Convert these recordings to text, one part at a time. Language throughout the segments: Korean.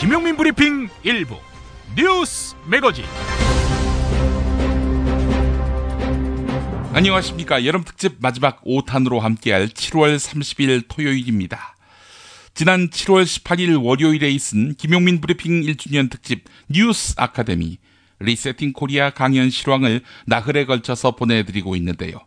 김용민 브리핑 일부 뉴스 매거진. 안녕하십니까. 여름 특집 마지막 5탄으로 함께할 7월 30일 토요일입니다. 지난 7월 18일 월요일에 있은 김용민 브리핑 1주년 특집 뉴스 아카데미 리세팅 코리아 강연 실황을 나흘에 걸쳐서 보내드리고 있는데요.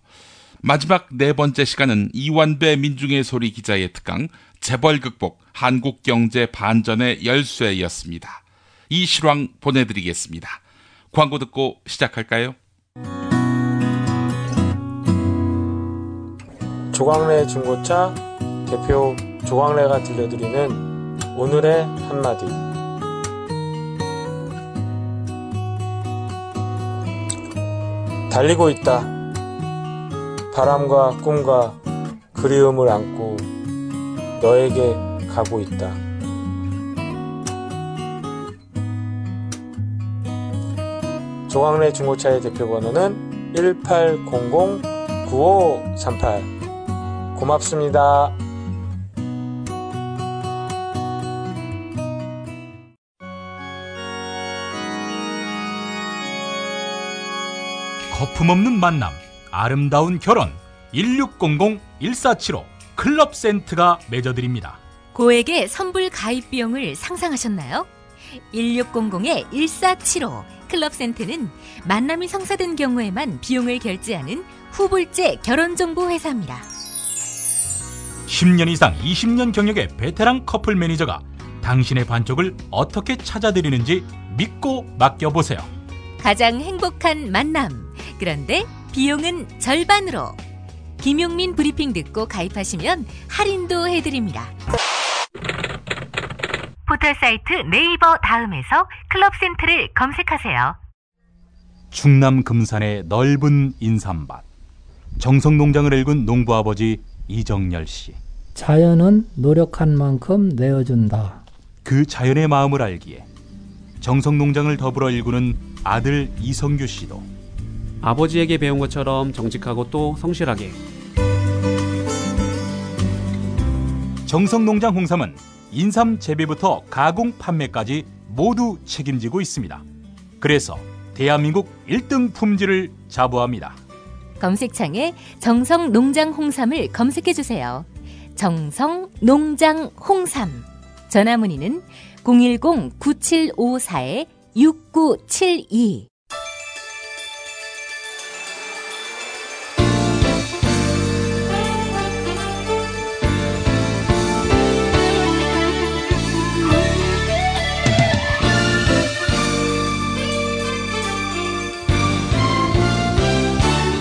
마지막 네 번째 시간은 이완배 민중의 소리 기자의 특강 재벌 극복 한국 경제 반전의 열쇠였습니다. 이 실황 보내드리겠습니다. 광고 듣고 시작할까요? 조광래 중고차 대표 조광래가 들려드리는 오늘의 한마디. 달리고 있다. 바람과 꿈과 그리움을 안고 너에게 가고 있다. 조광래 중고차의 대표번호는 1800-9538. 고맙습니다. 거품없는 만남, 아름다운 결혼 1600-1475 클럽센트가 맺어드립니다. 고액의 선불 가입 비용을 상상하셨나요? 1600-1475 클럽센트는 만남이 성사된 경우에만 비용을 결제하는 후불제 결혼정보 회사입니다. 10년 이상 20년 경력의 베테랑 커플 매니저가 당신의 반쪽을 어떻게 찾아드리는지 믿고 맡겨보세요. 가장 행복한 만남, 그런데 비용은 절반으로. 김용민 브리핑 듣고 가입하시면 할인도 해드립니다. 포털사이트 네이버 다음에서 클럽센트를 검색하세요. 충남 금산의 넓은 인삼밭, 정성농장을 일군 농부아버지 이정열 씨. 자연은 노력한 만큼 내어준다. 그 자연의 마음을 알기에 정성농장을 더불어 일구는 아들 이성규 씨도 아버지에게 배운 것처럼 정직하고 또 성실하게. 정성농장 홍삼은 인삼 재배부터 가공 판매까지 모두 책임지고 있습니다. 그래서 대한민국 1등 품질을 자부합니다. 검색창에 정성농장 홍삼을 검색해주세요. 정성농장 홍삼. 전화문의는 010-9754-6972.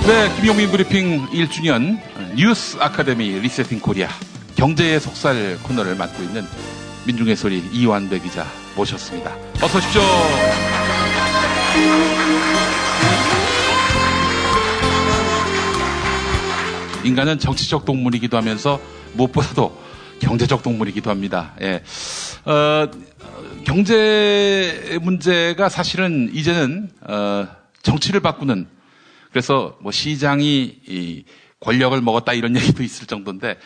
네, 김용민 브리핑 1주년 뉴스 아카데미 리세팅 코리아 경제의 속살 코너를 맡고 있는 민중의 소리 이완배 기자 모셨습니다. 어서 오십시오. 인간은 정치적 동물이기도 하면서 무엇보다도 경제적 동물이기도 합니다. 예. 경제 문제가 사실은 이제는 정치를 바꾸는, 그래서 뭐 시장이 이 권력을 먹었다 이런 얘기도 있을 정도인데,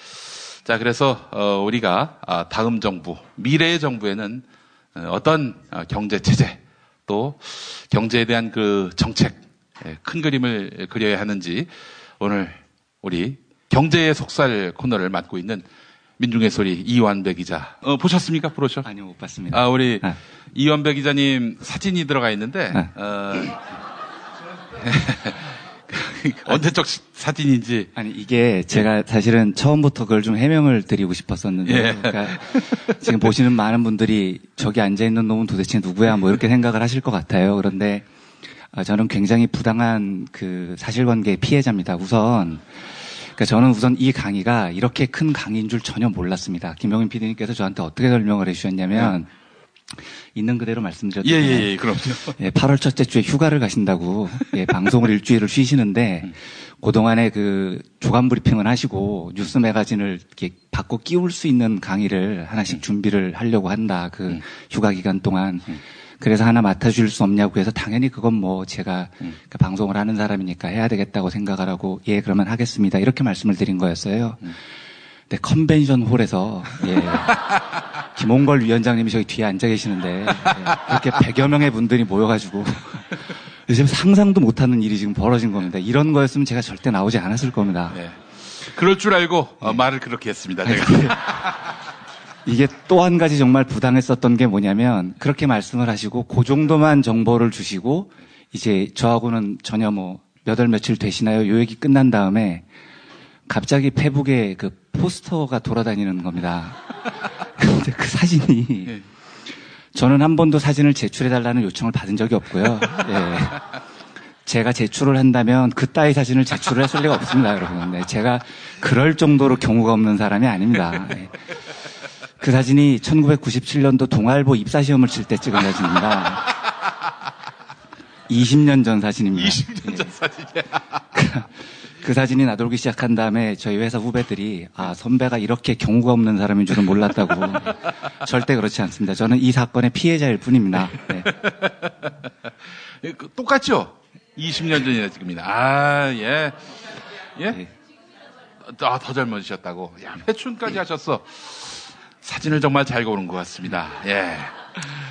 자, 그래서 우리가 다음 정부, 미래의 정부에는 어떤 경제 체제 또 경제에 대한 그 정책, 큰 그림을 그려야 하는지 오늘 우리 경제의 속살 코너를 맡고 있는 민중의 소리 이완배 기자. 보셨습니까? 브로셔? 아니요, 못 봤습니다. 우리 이완배 기자님 사진이 들어가 있는데, 언제적 사진인지. 아니, 이게 제가 사실은 처음부터 그걸 좀 해명을 드리고 싶었었는데, 예. 그러니까 지금 보시는 많은 분들이 저기 앉아있는 놈은 도대체 누구야? 뭐 이렇게 생각을 하실 것 같아요. 그런데 저는 굉장히 부당한 그 사실관계 피해자입니다. 그러니까 저는 우선 이 강의가 이렇게 큰 강의인 줄 전혀 몰랐습니다. 김용민 PD님께서 저한테 어떻게 설명을 해주셨냐면, 있는 그대로 말씀드렸더니, 예, 그럼요. 8월 첫째 주에 휴가를 가신다고, 방송을 일주일을 쉬시는데, 그동안에 그 조간 브리핑을 하시고, 뉴스 매거진을 이렇게 바꿔 끼울 수 있는 강의를 하나씩 준비를 하려고 한다. 그 휴가 기간 동안. 그래서 하나 맡아줄 수 없냐고 해서 당연히 그건 뭐 제가 그 방송을 하는 사람이니까 해야 되겠다고 생각을 하고, 예, 그러면 하겠습니다. 이렇게 말씀을 드린 거였어요. 근데 컨벤션 홀에서, 김홍걸 위원장님이 저기 뒤에 앉아 계시는데 그렇게 100여 명의 분들이 모여가지고 지금 상상도 못하는 일이 지금 벌어진 겁니다. 이런 거였으면 제가 절대 나오지 않았을 겁니다. 네. 그럴 줄 알고 말을 그렇게 했습니다. 제가. 이게 또 한 가지 정말 부당했었던 게 뭐냐면 그렇게 말씀을 하시고 그 정도만 정보를 주시고 이제 저하고는 전혀 뭐 몇 월 며칠 되시나요? 요 얘기 끝난 다음에 갑자기 페북에 그 포스터가 돌아다니는 겁니다. 근데 그 사진이 저는 한 번도 사진을 제출해달라는 요청을 받은 적이 없고요. 예. 제가 제출을 한다면 그따위 사진을 제출을 했을 리가 없습니다, 여러분. 네, 제가 그럴 정도로 경우가 없는 사람이 아닙니다. 네. 그 사진이 1997년도 동아일보 입사시험을 칠 때 찍은 사진입니다. 20년 전 사진입니다. 20년 전 사진이야. 그 사진이 나돌기 시작한 다음에 저희 회사 후배들이 선배가 이렇게 경우가 없는 사람인 줄은 몰랐다고. 절대 그렇지 않습니다. 저는 이 사건의 피해자일 뿐입니다. 네. 똑같죠? 20년 전이나 지금이나. 예. 예? 네. 더 젊어지셨다고. 야, 회춘까지 하셨어. 사진을 정말 잘 고른 것 같습니다. 예.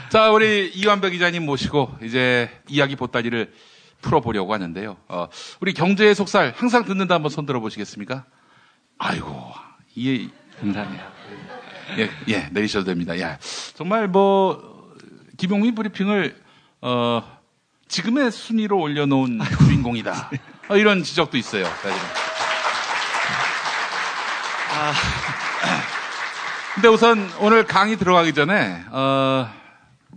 자, 우리 이완벽 기자님 모시고 이제 이야기 보따리를 풀어보려고 하는데요. 우리 경제의 속살 항상 듣는다 한번 손 들어보시겠습니까? 아이고, 이게 감사합니다. 예, 내리셔도 됩니다. 야, 정말 김용민 브리핑을 지금의 순위로 올려놓은 주인공이다. 이런 지적도 있어요. 근데 우선 오늘 강의 들어가기 전에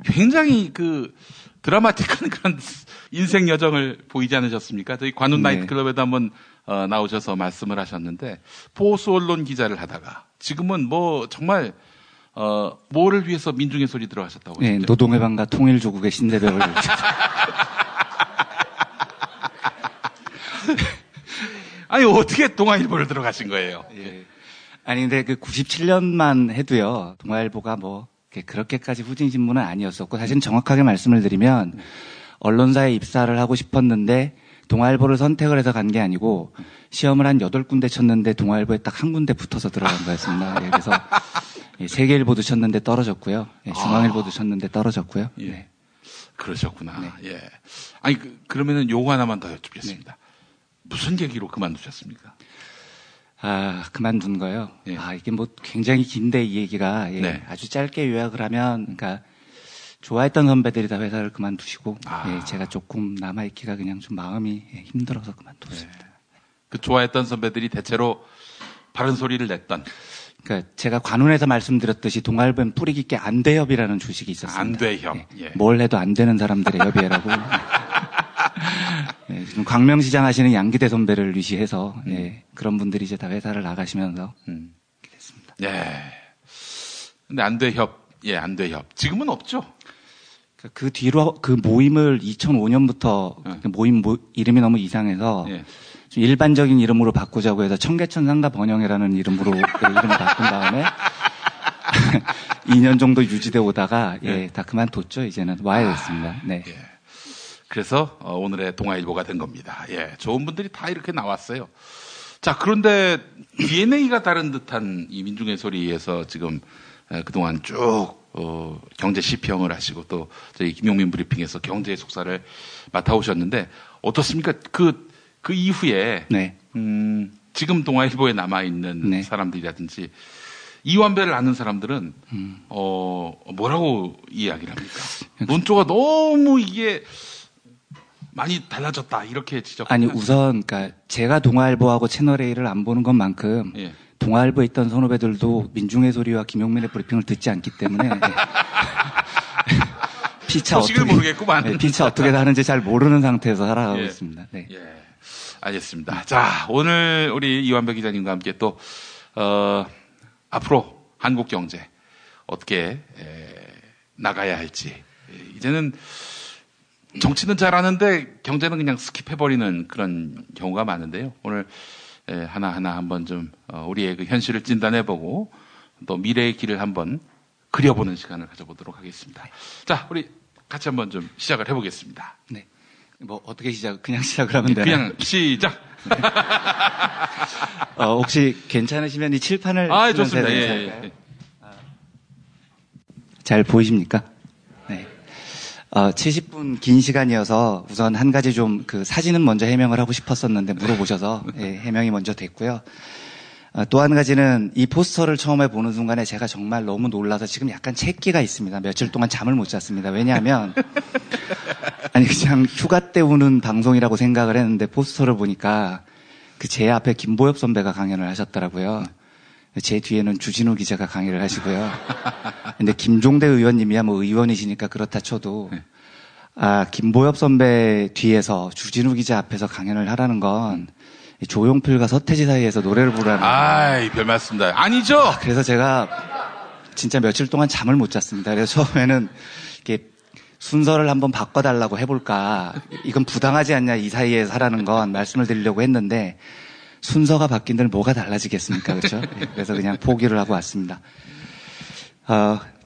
굉장히 그 드라마틱한 그런 인생 여정을 보이지 않으셨습니까? 저희 관훈 나이트클럽에도 한번 나오셔서 말씀을 하셨는데 보수 언론 기자를 하다가 지금은 정말 뭐를 위해서 민중의 소리 들어가셨다고 하셨죠? 네, 노동해방과 통일조국의 신대벽을 아니 어떻게 동아일보를 들어가신 거예요? 예. 아니 근데 그 97년만 해도요 동아일보가 그렇게까지 후진 신문은 아니었었고 사실 정확하게 말씀을 드리면 언론사에 입사를 하고 싶었는데 동아일보를 선택을 해서 간 게 아니고 시험을 한 8군데 쳤는데 동아일보에 딱 한 군데 붙어서 들어간 거였습니다. 예, 그래서 세계일보도 쳤는데 떨어졌고요. 중앙일보도 쳤는데 떨어졌고요. 예. 네. 그러셨구나. 네. 예. 아니 그러면은 요거 하나만 더 여쭙겠습니다. 네. 무슨 계기로 그만두셨습니까? 그만둔 거요. 예. 이게 굉장히 긴데 이 얘기가 네. 아주 짧게 요약을 하면, 그러니까 좋아했던 선배들이 다 회사를 그만두시고, 제가 조금 남아있기가 그냥 좀 마음이 힘들어서 그만뒀습니다. 네. 그 좋아했던 선배들이 대체로 바른 소리를 냈던. 그러니까 제가 관훈에서 말씀드렸듯이 동아일보엔 뿌리 깊게 안돼협이라는 주식이 있었습니다. 안돼협. 예. 뭘 해도 안 되는 사람들의 협의회라고. 지금 광명시장 하시는 양기대 선배를 위시해서 그런 분들이 이제 다 회사를 나가시면서 이렇게 됐습니다. 예. 근데 안돼협, 안돼협 지금은 없죠. 그 뒤로 그 모임을 2005년부터 모임 이름이 너무 이상해서 좀 일반적인 이름으로 바꾸자고 해서 청계천 상가 번영회라는 이름으로 이름을 바꾼 다음에 2년 정도 유지돼 오다가 다 그만뒀죠. 이제는 와야 됐습니다. 네. 예. 그래서 오늘의 동아일보가 된 겁니다. 예, 좋은 분들이 다 이렇게 나왔어요. 자, 그런데 DNA가 다른 듯한 이 민중의 소리에서 지금 그동안 쭉 경제 시평을 하시고 또 저희 김용민 브리핑에서 경제의 속살을 맡아오셨는데 어떻습니까? 그 이후에 지금 동아일보에 남아 있는 사람들이라든지 이완배를 아는 사람들은 뭐라고 이야기를 합니까? 논조가 너무 이게 많이 달라졌다 이렇게 지적. 아니 우선 그러니까 제가 동아일보하고 채널A를 안 보는 것만큼 동아일보에 있던 선후배들도 민중의 소리와 김용민의 브리핑을 듣지 않기 때문에 피차 소식을 모르겠구만. 피차 어떻게 하는지 잘 모르는 상태에서 살아가고 있습니다. 네. 예, 알겠습니다. 자, 오늘 우리 이완벽 기자님과 함께 또 앞으로 한국 경제 어떻게 나가야 할지 이제는 정치는 잘하는데 경제는 그냥 스킵해버리는 그런 경우가 많은데요. 오늘 하나하나 한번 좀 우리의 그 현실을 진단해보고 또 미래의 길을 한번 그려보는 시간을 가져보도록 하겠습니다. 자, 우리 같이 한번 좀 시작을 해보겠습니다. 네. 어떻게 그냥 시작을 하면 되나요? 그냥 시작! 혹시 괜찮으시면 이 칠판을 좋습니다. 예. 잘 보이십니까? 네. 70분 긴 시간이어서 우선 한 가지 좀 그 사진은 먼저 해명을 하고 싶었었는데 물어보셔서 예, 해명이 먼저 됐고요. 또 한 가지는 이 포스터를 처음에 보는 순간에 제가 정말 너무 놀라서 지금 약간 채기가 있습니다. 며칠 동안 잠을 못 잤습니다. 왜냐하면 아니 그냥 휴가 때 오는 방송이라고 생각을 했는데 포스터를 보니까 그 제 앞에 김보엽 선배가 강연을 하셨더라고요. 제 뒤에는 주진우 기자가 강의를 하시고요. 근데 김종대 의원님이야 뭐 의원이시니까 그렇다 쳐도 김보엽 선배 뒤에서 주진우 기자 앞에서 강연을 하라는 건 조용필과 서태지 사이에서 노래를 부르라는. 아이, 별 말씀다. 아니죠? 그래서 제가 진짜 며칠 동안 잠을 못 잤습니다. 그래서 처음에는 이렇게 순서를 한번 바꿔달라고 해볼까. 이건 부당하지 않냐, 이 사이에서 하라는 건 말씀을 드리려고 했는데 순서가 바뀐들 뭐가 달라지겠습니까? 그렇죠? 그래서 그냥 포기를 하고 왔습니다.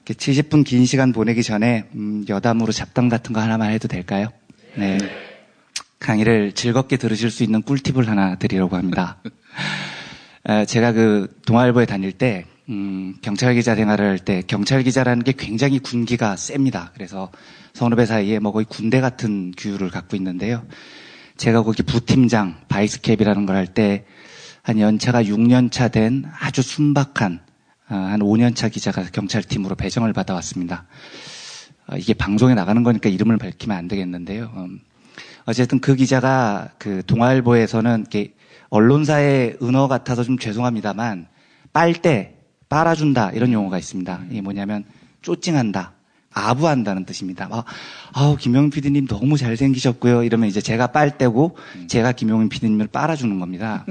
70분 긴 시간 보내기 전에 여담으로 잡담 같은 거 하나만 해도 될까요? 네. 강의를 즐겁게 들으실 수 있는 꿀팁을 하나 드리려고 합니다. 제가 그 동아일보에 다닐 때 경찰 기자 생활을 할 때 경찰 기자라는 게 굉장히 군기가 셉니다. 그래서 선후배 사이에 뭐 거의 군대 같은 규율을 갖고 있는데요. 제가 거기 부팀장 바이스캡이라는 걸 할 때 한 연차가 6년차 된 아주 순박한 한 5년차 기자가 경찰팀으로 배정을 받아왔습니다. 이게 방송에 나가는 거니까 이름을 밝히면 안 되겠는데요. 어쨌든 그 기자가 그 동아일보에서는 이렇게 언론사의 은어 같아서 좀 죄송합니다만 빨대 빨아준다 이런 용어가 있습니다. 이게 뭐냐면 쪼찡한다, 아부한다는 뜻입니다. 김용민 PD님 너무 잘생기셨고요. 이러면 이제 제가 빨대고 제가 김용민 PD님을 빨아주는 겁니다.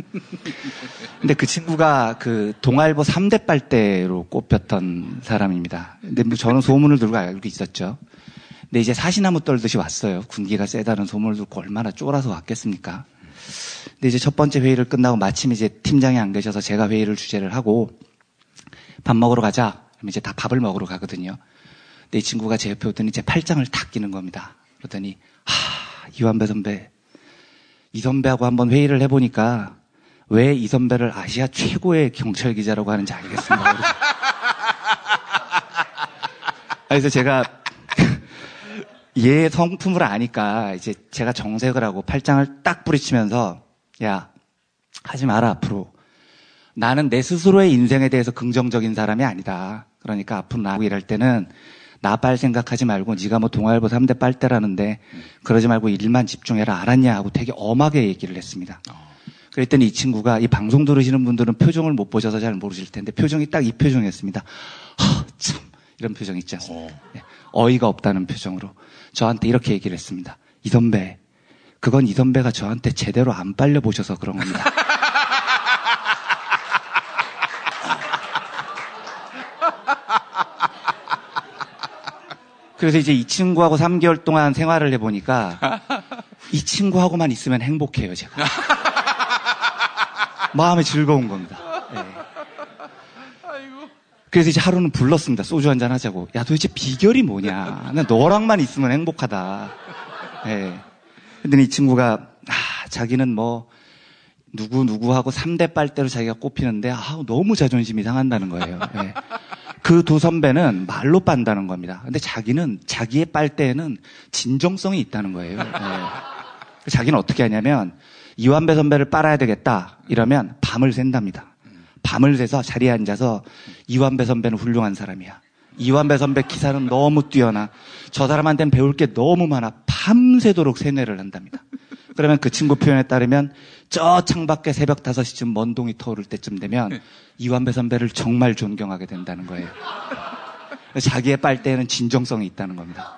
근데 그 친구가 그 동아일보 3대 빨대로 꼽혔던 사람입니다. 근데 뭐 저는 소문을 들고 알고 있었죠. 근데 이제 사시나무 떨듯이 왔어요. 군기가 세다는 소문을 듣고 얼마나 쫄아서 왔겠습니까? 근데 이제 첫 번째 회의를 끝나고 마침 이제 팀장이 안 계셔서 제가 회의를 주재를 하고 밥 먹으러 가자. 그러면 이제 다 밥을 먹으러 가거든요. 근데 이 친구가 제 옆에 오더니 제 팔짱을 탁 끼는 겁니다. 그러더니 이완배 선배, 이 선배하고 한번 회의를 해보니까 왜 이 선배를 아시아 최고의 경찰 기자라고 하는지 알겠습니다. 그래서 제가 얘 성품을 아니까 이제 제가 정색을 하고 팔짱을 딱 부리치면서 야, 하지 마라 앞으로. 나는 내 스스로의 인생에 대해서 긍정적인 사람이 아니다. 그러니까 앞으로 나하고 일할 때는 나 빨 생각하지 말고 네가 뭐 동아일보 3대 빨대라는데 그러지 말고 일만 집중해라 알았냐 하고 되게 엄하게 얘기를 했습니다. 그랬더니 이 친구가 이 방송 들으시는 분들은 표정을 못 보셔서 잘 모르실 텐데 표정이 딱 이 표정이었습니다. 참 이런 표정 있지 않습니까? 어이가 없다는 표정으로 저한테 이렇게 얘기를 했습니다. 이 선배, 그건 이 선배가 저한테 제대로 안 빨려보셔서 그런 겁니다. 그래서 이제 이 친구하고 3개월 동안 생활을 해보니까 이 친구하고만 있으면 행복해요, 제가. 마음이 즐거운 겁니다. 네. 그래서 이제 하루는 불렀습니다. 소주 한잔 하자고. 야, 도대체 비결이 뭐냐. 난 너랑만 있으면 행복하다. 네. 근데 이 친구가, 자기는 뭐, 누구하고 3대 빨대로 자기가 꼽히는데, 너무 자존심이 상한다는 거예요. 네. 그 두 선배는 말로 빤다는 겁니다. 근데 자기는, 자기의 빨대에는 진정성이 있다는 거예요. 네. 자기는 어떻게 하냐면, 이완배 선배를 빨아야 되겠다. 이러면 밤을 샌답니다. 밤을 새서 자리에 앉아서 이완배 선배는 훌륭한 사람이야. 이완배 선배 기사는 너무 뛰어나. 저 사람한테는 배울 게 너무 많아. 밤새도록 세뇌를 한답니다. 그러면 그 친구 표현에 따르면 저 창밖에 새벽 5시쯤 먼 동이 터오를 때쯤 되면 이완배 선배를 정말 존경하게 된다는 거예요. 자기의 빨대에는 진정성이 있다는 겁니다.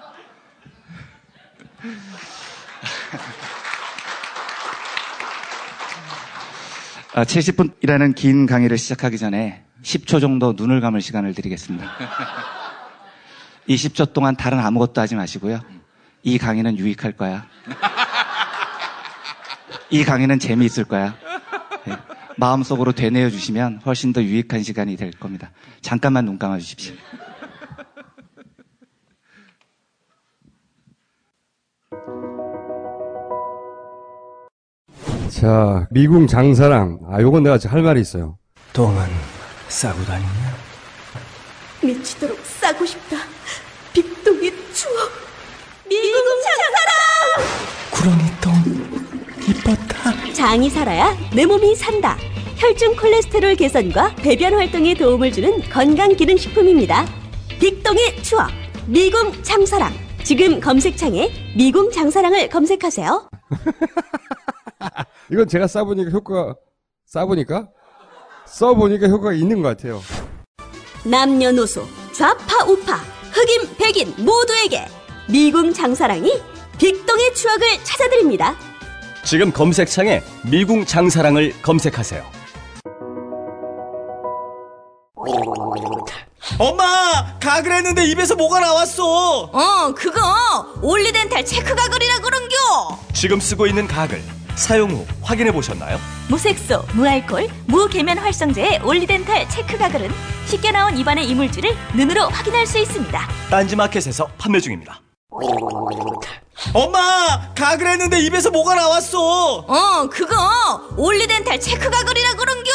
70분이라는 긴 강의를 시작하기 전에 10초 정도 눈을 감을 시간을 드리겠습니다. 이 10초 동안 다른 아무것도 하지 마시고요. 이 강의는 유익할 거야. 이 강의는 재미있을 거야. 네. 마음속으로 되뇌어 주시면 훨씬 더 유익한 시간이 될 겁니다. 잠깐만 눈 감아 주십시오. 자, 미궁 장사랑. 요건 내가 할 말이 있어요. 똥은 싸고 다니냐? 미치도록 싸고 싶다. 빅동의 추억. 미궁 장사랑. 구렁이똥 이뻤다. 장이 살아야 내 몸이 산다. 혈중 콜레스테롤 개선과 배변 활동에 도움을 주는 건강기능식품입니다. 빅동의 추억. 미궁 장사랑. 지금 검색창에 미궁 장사랑을 검색하세요. 이건 제가 써보니까 효과가 있는 것 같아요. 남녀노소, 좌파 우파, 흑인 백인 모두에게 미궁 장사랑이 빅동의 추억을 찾아드립니다. 지금 검색창에 미궁 장사랑을 검색하세요. 엄마! 가글 했는데 입에서 뭐가 나왔어. 그거 올리덴탈 체크 가글이라 그런겨. 지금 쓰고 있는 가글 사용 후 확인해 보셨나요? 무색소, 무알콜, 무계면 활성제의 올리덴탈 체크 가글은 쉽게 나온 입안의 이물질을 눈으로 확인할 수 있습니다. 딴지마켓에서 판매 중입니다. 엄마! 가글 했는데 입에서 뭐가 나왔어. 그거 올리덴탈 체크 가글이라 그런겨.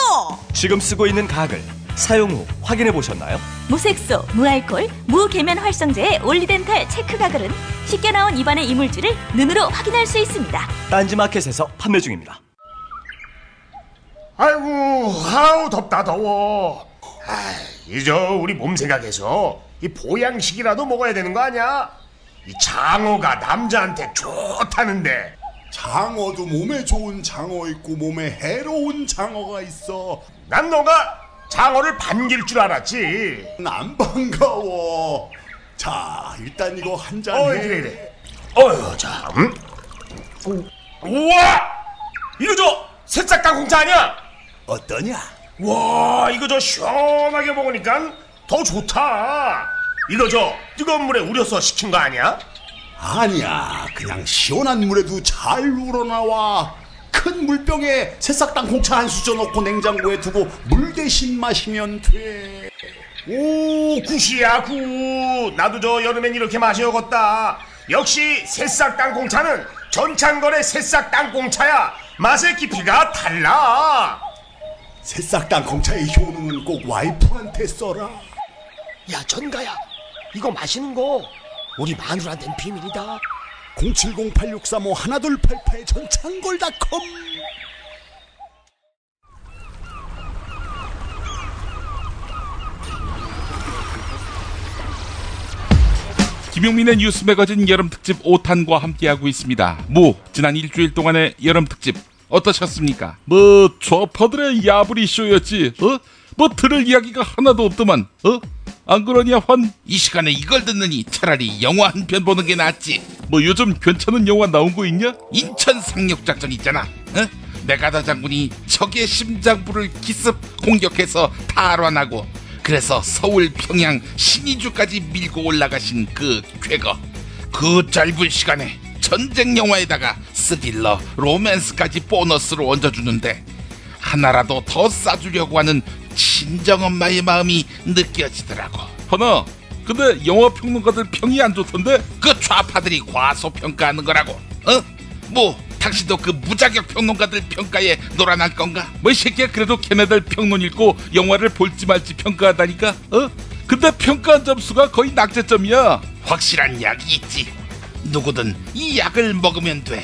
지금 쓰고 있는 가글 사용 후 확인해 보셨나요? 무색소, 무알콜, 무계면 활성제의 올리덴탈 체크 가글은 쉽게 나온 입안의 이물질을 눈으로 확인할 수 있습니다. 딴지마켓에서 판매 중입니다. 아이고, 덥다 더워. 이제 우리 몸 생각해서 이 보양식이라도 먹어야 되는 거 아니야? 이 장어가 남자한테 좋다는데. 장어도 몸에 좋은 장어 있고 몸에 해로운 장어가 있어. 난 너가 장어를 반길 줄 알았지. 안 반가워. 자, 일단 이거 한 잔 해. 그래. 자, 우와! 이거 저 새싹 땅콩차 아니야? 어떠냐? 와, 이거 저 시원하게 먹으니까 더 좋다. 이거 저 뜨거운 물에 우려서 식힌 거 아니야? 아니야, 그냥 시원한 물에도 잘 우러나와. 큰 물병에 새싹 땅콩차 한 수저 넣고 냉장고에 두고 물 대신 마시면 돼. 오, 굿이야, 굿. 나도 저 여름엔 이렇게 마셔야겠다. 역시 새싹 땅콩차는 전창걸의 새싹 땅콩차야. 맛의 깊이가 달라. 새싹 땅콩차의 효능은 꼭 와이프한테 써라. 야, 전가야, 이거 마시는 거 우리 마누라한테는 비밀이다. 070-8635-1288 전창걸닷컴. 김용민의 뉴스 매거진 여름 특집 5탄과 함께하고 있습니다. 지난 일주일 동안의 여름 특집 어떠셨습니까? 좌파들의 야부리 쇼였지. 들을 이야기가 하나도 없더만. 안 그러냐, 환? 이 시간에 이걸 듣느니 차라리 영화 한 편 보는 게 낫지. 요즘 괜찮은 영화 나온 거 있냐? 인천 상륙작전 있잖아. 메가더 장군이 적의 심장부를 기습 공격해서 탈환하고, 그래서 서울, 평양, 신의주까지 밀고 올라가신 그 쾌거. 그 짧은 시간에 전쟁 영화에다가 스릴러, 로맨스까지 보너스로 얹어주는데 하나라도 더 싸주려고 하는 친정엄마의 마음이 느껴지더라고. 하나, 근데 영화 평론가들 평이 안 좋던데? 그 좌파들이 과소평가하는 거라고. 당신도 그 무자격 평론가들 평가에 놀아날 건가? 이 새끼야, 그래도 걔네들 평론 읽고 영화를 볼지 말지 평가하다니까? 근데 평가한 점수가 거의 낙제점이야. 확실한 약이 있지. 누구든 이 약을 먹으면 돼.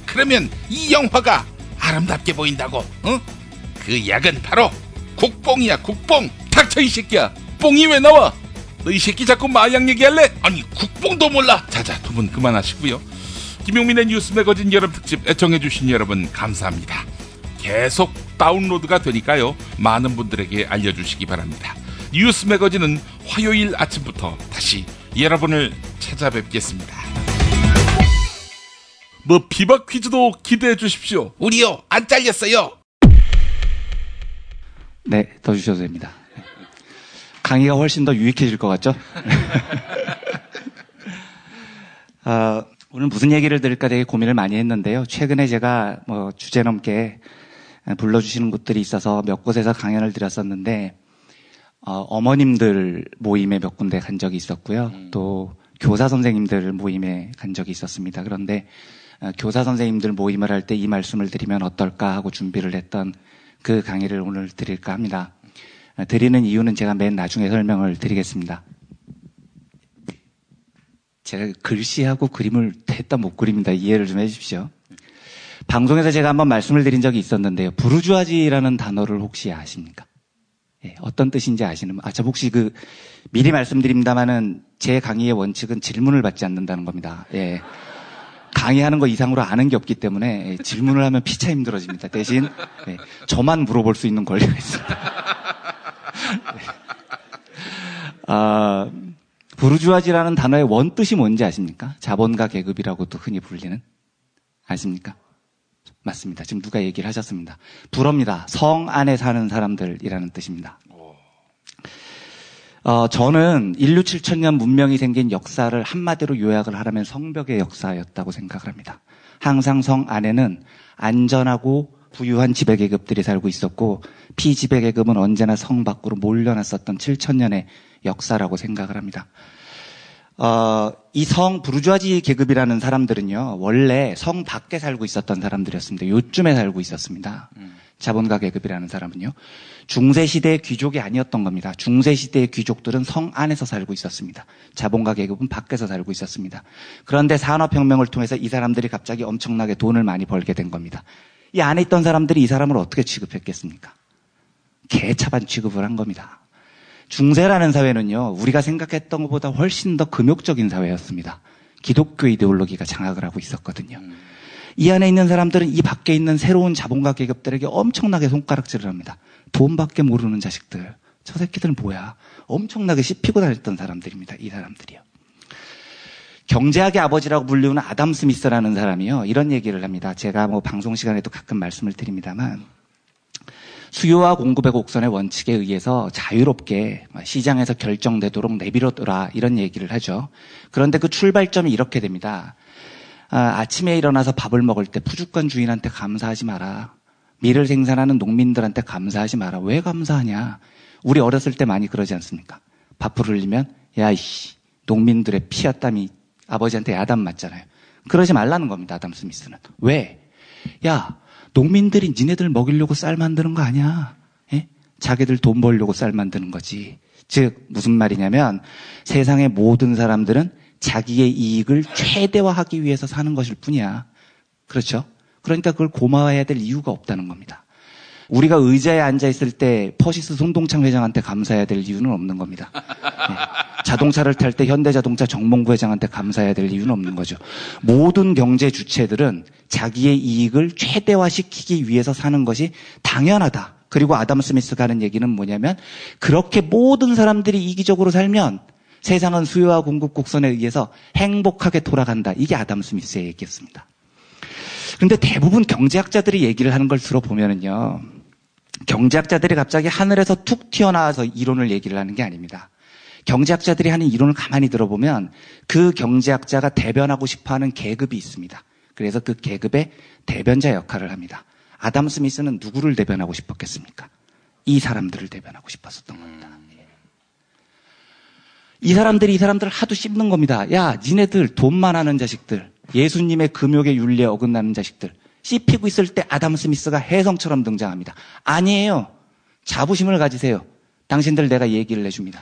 그러면 이 영화가 아름답게 보인다고. 그 약은 바로 국뽕이야, 국뽕. 닥쳐, 이 새끼야. 뽕이 왜 나와? 너 이 새끼 자꾸 마약 얘기할래? 아니, 국뽕도 몰라. 자자, 두 분 그만하시고요. 김용민의 뉴스 매거진 여름 특집 애청해주신 여러분 감사합니다. 계속 다운로드가 되니까요, 많은 분들에게 알려주시기 바랍니다. 뉴스 매거진은 화요일 아침부터 다시 여러분을 찾아뵙겠습니다. 비박 퀴즈도 기대해 주십시오. 우리요, 안 잘렸어요. 네, 더 주셔도 됩니다. 강의가 훨씬 더 유익해질 것 같죠? 오늘 무슨 얘기를 들을까 되게 고민을 많이 했는데요. 최근에 제가 주제 넘게 불러주시는 곳들이 있어서 몇 곳에서 강연을 드렸었는데, 어머님들 모임에 몇 군데 간 적이 있었고요. 또 교사 선생님들 모임에 간 적이 있었습니다. 그런데 교사 선생님들 모임을 할 때 이 말씀을 드리면 어떨까 하고 준비를 했던 그 강의를 오늘 드릴까 합니다. 드리는 이유는 제가 맨 나중에 설명을 드리겠습니다. 제가 글씨하고 그림을 했다 못 그립니다. 이해를 좀 해주십시오. 방송에서 제가 한번 말씀을 드린 적이 있었는데요. 부르주아지라는 단어를 혹시 아십니까? 예, 어떤 뜻인지 아시는 분? 저 혹시 미리 말씀드립니다만은 제 강의의 원칙은 질문을 받지 않는다는 겁니다. 예. 강의하는 거 이상으로 아는 게 없기 때문에 질문을 하면 피차 힘들어집니다. 대신 저만 물어볼 수 있는 권리가 있습니다. 부르주아지라는 단어의 원뜻이 뭔지 아십니까? 자본가 계급이라고도 흔히 불리는. 아십니까? 맞습니다. 지금 누가 얘기를 하셨습니다. 불어입니다. 성 안에 사는 사람들이라는 뜻입니다. 저는 인류 7천년 문명이 생긴 역사를 한마디로 요약을 하라면 성벽의 역사였다고 생각을 합니다. 항상 성 안에는 안전하고 부유한 지배계급들이 살고 있었고 피지배계급은 언제나 성 밖으로 몰려났었던 7천년의 역사라고 생각을 합니다. 이 성 부르주아지 계급이라는 사람들은요, 원래 성 밖에 살고 있었던 사람들이었습니다. 요쯤에 살고 있었습니다. 자본가 계급이라는 사람은요. 중세시대의 귀족이 아니었던 겁니다. 중세시대의 귀족들은 성 안에서 살고 있었습니다. 자본가 계급은 밖에서 살고 있었습니다. 그런데 산업혁명을 통해서 이 사람들이 갑자기 엄청나게 돈을 많이 벌게 된 겁니다. 이 안에 있던 사람들이 이 사람을 어떻게 취급했겠습니까? 개차반 취급을 한 겁니다. 중세라는 사회는요, 우리가 생각했던 것보다 훨씬 더 금욕적인 사회였습니다. 기독교 이데올로기가 장악을 하고 있었거든요. 이 안에 있는 사람들은 이 밖에 있는 새로운 자본가 계급들에게 엄청나게 손가락질을 합니다. 돈밖에 모르는 자식들. 저 새끼들은 뭐야. 엄청나게 씹히고 다녔던 사람들입니다. 이 사람들이요. 경제학의 아버지라고 불리우는 아담 스미스라는 사람이요, 이런 얘기를 합니다. 제가 방송 시간에도 가끔 말씀을 드립니다만, 수요와 공급의 곡선의 원칙에 의해서 자유롭게 시장에서 결정되도록 내버려둬라, 이런 얘기를 하죠. 그런데 그 출발점이 이렇게 됩니다. 아침에 일어나서 밥을 먹을 때 푸주권 주인한테 감사하지 마라. 밀을 생산하는 농민들한테 감사하지 마라. 왜 감사하냐? 우리 어렸을 때 많이 그러지 않습니까? 밥을 흘리면 야 이씨, 농민들의 피와 땀이 아버지한테 야단 맞잖아요. 그러지 말라는 겁니다. 아담 스미스는. 왜? 야, 농민들이 니네들 먹이려고 쌀 만드는 거 아니야. 예? 자기들 돈 벌려고 쌀 만드는 거지. 즉 무슨 말이냐면 세상의 모든 사람들은 자기의 이익을 최대화하기 위해서 사는 것일 뿐이야. 그렇죠? 그러니까 그걸 고마워해야 될 이유가 없다는 겁니다. 우리가 의자에 앉아있을 때 퍼시스 손동창 회장한테 감사해야 될 이유는 없는 겁니다. 네. 자동차를 탈 때 현대자동차 정몽구 회장한테 감사해야 될 이유는 없는 거죠. 모든 경제 주체들은 자기의 이익을 최대화시키기 위해서 사는 것이 당연하다. 그리고 아담 스미스가 하는 얘기는 뭐냐면 그렇게 모든 사람들이 이기적으로 살면 세상은 수요와 공급 곡선에 의해서 행복하게 돌아간다. 이게 아담 스미스의 얘기였습니다. 그런데 대부분 경제학자들이 얘기를 하는 걸 들어보면은요, 경제학자들이 갑자기 하늘에서 툭 튀어나와서 이론을 얘기를 하는 게 아닙니다. 경제학자들이 하는 이론을 가만히 들어보면 그 경제학자가 대변하고 싶어하는 계급이 있습니다. 그래서 그 계급의 대변자 역할을 합니다. 아담 스미스는 누구를 대변하고 싶었겠습니까? 이 사람들을 대변하고 싶었었던 겁니다. 이 사람들을 하도 씹는 겁니다. 야, 니네들 돈만 하는 자식들, 예수님의 금욕의 윤리에 어긋나는 자식들, 씹히고 있을 때 아담 스미스가 혜성처럼 등장합니다. 아니에요. 자부심을 가지세요. 당신들 내가 얘기를 해줍니다.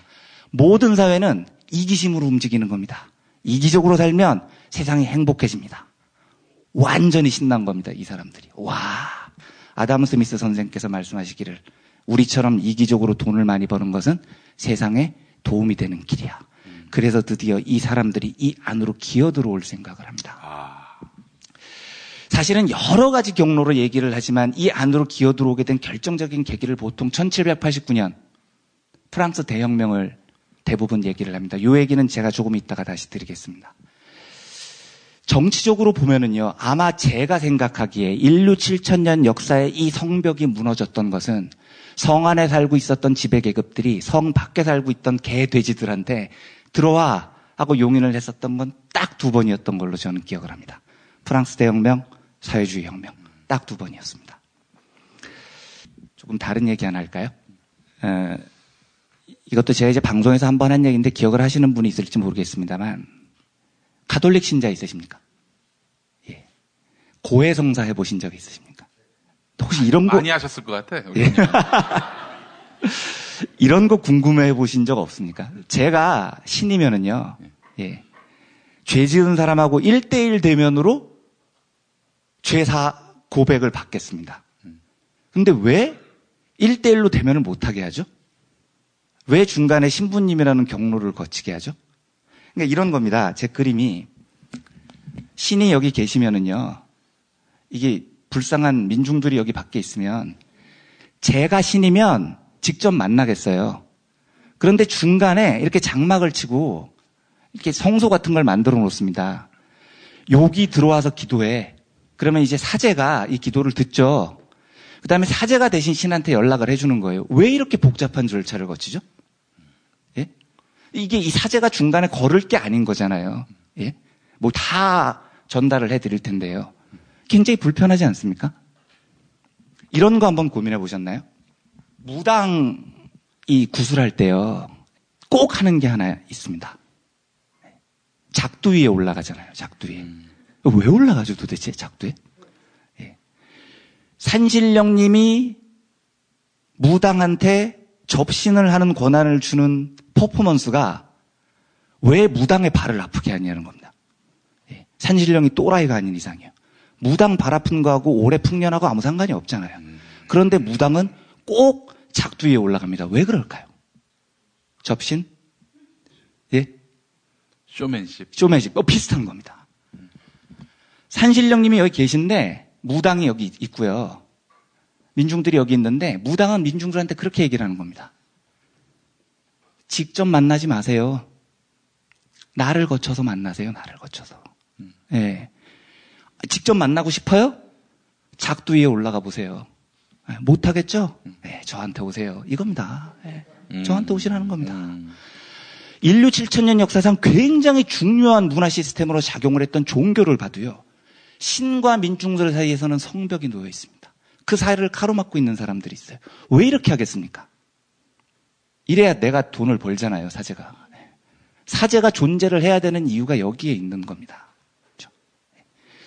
모든 사회는 이기심으로 움직이는 겁니다. 이기적으로 살면 세상이 행복해집니다. 완전히 신난 겁니다. 이 사람들이. 와, 아담 스미스 선생께서 말씀하시기를 우리처럼 이기적으로 돈을 많이 버는 것은 세상에 도움이 되는 길이야. 그래서 드디어 이 사람들이 이 안으로 기어들어올 생각을 합니다. 사실은 여러 가지 경로로 얘기를 하지만 이 안으로 기어들어오게 된 결정적인 계기를 보통 1789년 프랑스 대혁명을 대부분 얘기를 합니다. 이 얘기는 제가 조금 이따가 다시 드리겠습니다. 정치적으로 보면은요, 아마 제가 생각하기에 인류 7천년 역사에 이 성벽이 무너졌던 것은 성 안에 살고 있었던 지배계급들이 성 밖에 살고 있던 개 돼지들한테 들어와 하고 용인을 했었던 건 딱 2번이었던 걸로 저는 기억을 합니다. 프랑스 대혁명, 사회주의 혁명 딱 2번이었습니다. 조금 다른 얘기 하나 할까요? 이것도 제가 이제 방송에서 한번 한 얘기인데 기억을 하시는 분이 있을지 모르겠습니다만 가톨릭 신자 있으십니까? 예. 고해성사 해보신 적 있으십니까? 혹시 이런 거 많이 하셨을 것 같아. 예. 이런 거 궁금해 보신 적 없습니까? 제가 신이면은요, 예. 죄 지은 사람하고 1대1 대면으로 죄사 고백을 받겠습니다. 근데 왜 1대1로 대면을 못하게 하죠? 왜 중간에 신부님이라는 경로를 거치게 하죠? 그러니까 이런 겁니다. 제 그림이 신이 여기 계시면은요, 이게 불쌍한 민중들이 여기 밖에 있으면 제가 신이면 직접 만나겠어요. 그런데 중간에 이렇게 장막을 치고 이렇게 성소 같은 걸 만들어 놓습니다. 여기 들어와서 기도해. 그러면 이제 사제가 이 기도를 듣죠. 그 다음에 사제가 대신 신한테 연락을 해주는 거예요. 왜 이렇게 복잡한 절차를 거치죠? 예? 이게 이 사제가 중간에 걸을 게 아닌 거잖아요. 예? 뭐 다 전달을 해드릴 텐데요. 굉장히 불편하지 않습니까? 이런 거 한번 고민해 보셨나요? 무당이 구술할 때요, 꼭 하는 게 하나 있습니다. 작두 위에 올라가잖아요. 작두 위에. 왜 올라가죠 도대체 작두에? 예. 산신령님이 무당한테 접신을 하는 권한을 주는 퍼포먼스가 왜 무당의 발을 아프게 하냐는 겁니다. 예. 산신령이 또라이가 아닌 이상이요. 무당 발 아픈 거하고 오래 풍년하고 아무 상관이 없잖아요. 그런데 무당은 꼭 작두 위에 올라갑니다. 왜 그럴까요? 접신? 예? 쇼맨십. 비슷한 겁니다. 산신령님이 여기 계신데 무당이 여기 있고요. 민중들이 여기 있는데 무당은 민중들한테 그렇게 얘기를 하는 겁니다. 직접 만나지 마세요. 나를 거쳐서 만나세요. 나를 거쳐서. 예. 직접 만나고 싶어요? 작두 위에 올라가 보세요. 못하겠죠? 네, 저한테 오세요. 이겁니다. 네, 저한테 오시라는 겁니다. 인류 7,000년 역사상 굉장히 중요한 문화 시스템으로 작용을 했던 종교를 봐도요, 신과 민중들 사이에서는 성벽이 놓여 있습니다. 그 사이를 가로막고 있는 사람들이 있어요. 왜 이렇게 하겠습니까? 이래야 내가 돈을 벌잖아요, 사제가. 사제가 존재를 해야 되는 이유가 여기에 있는 겁니다. 그렇죠?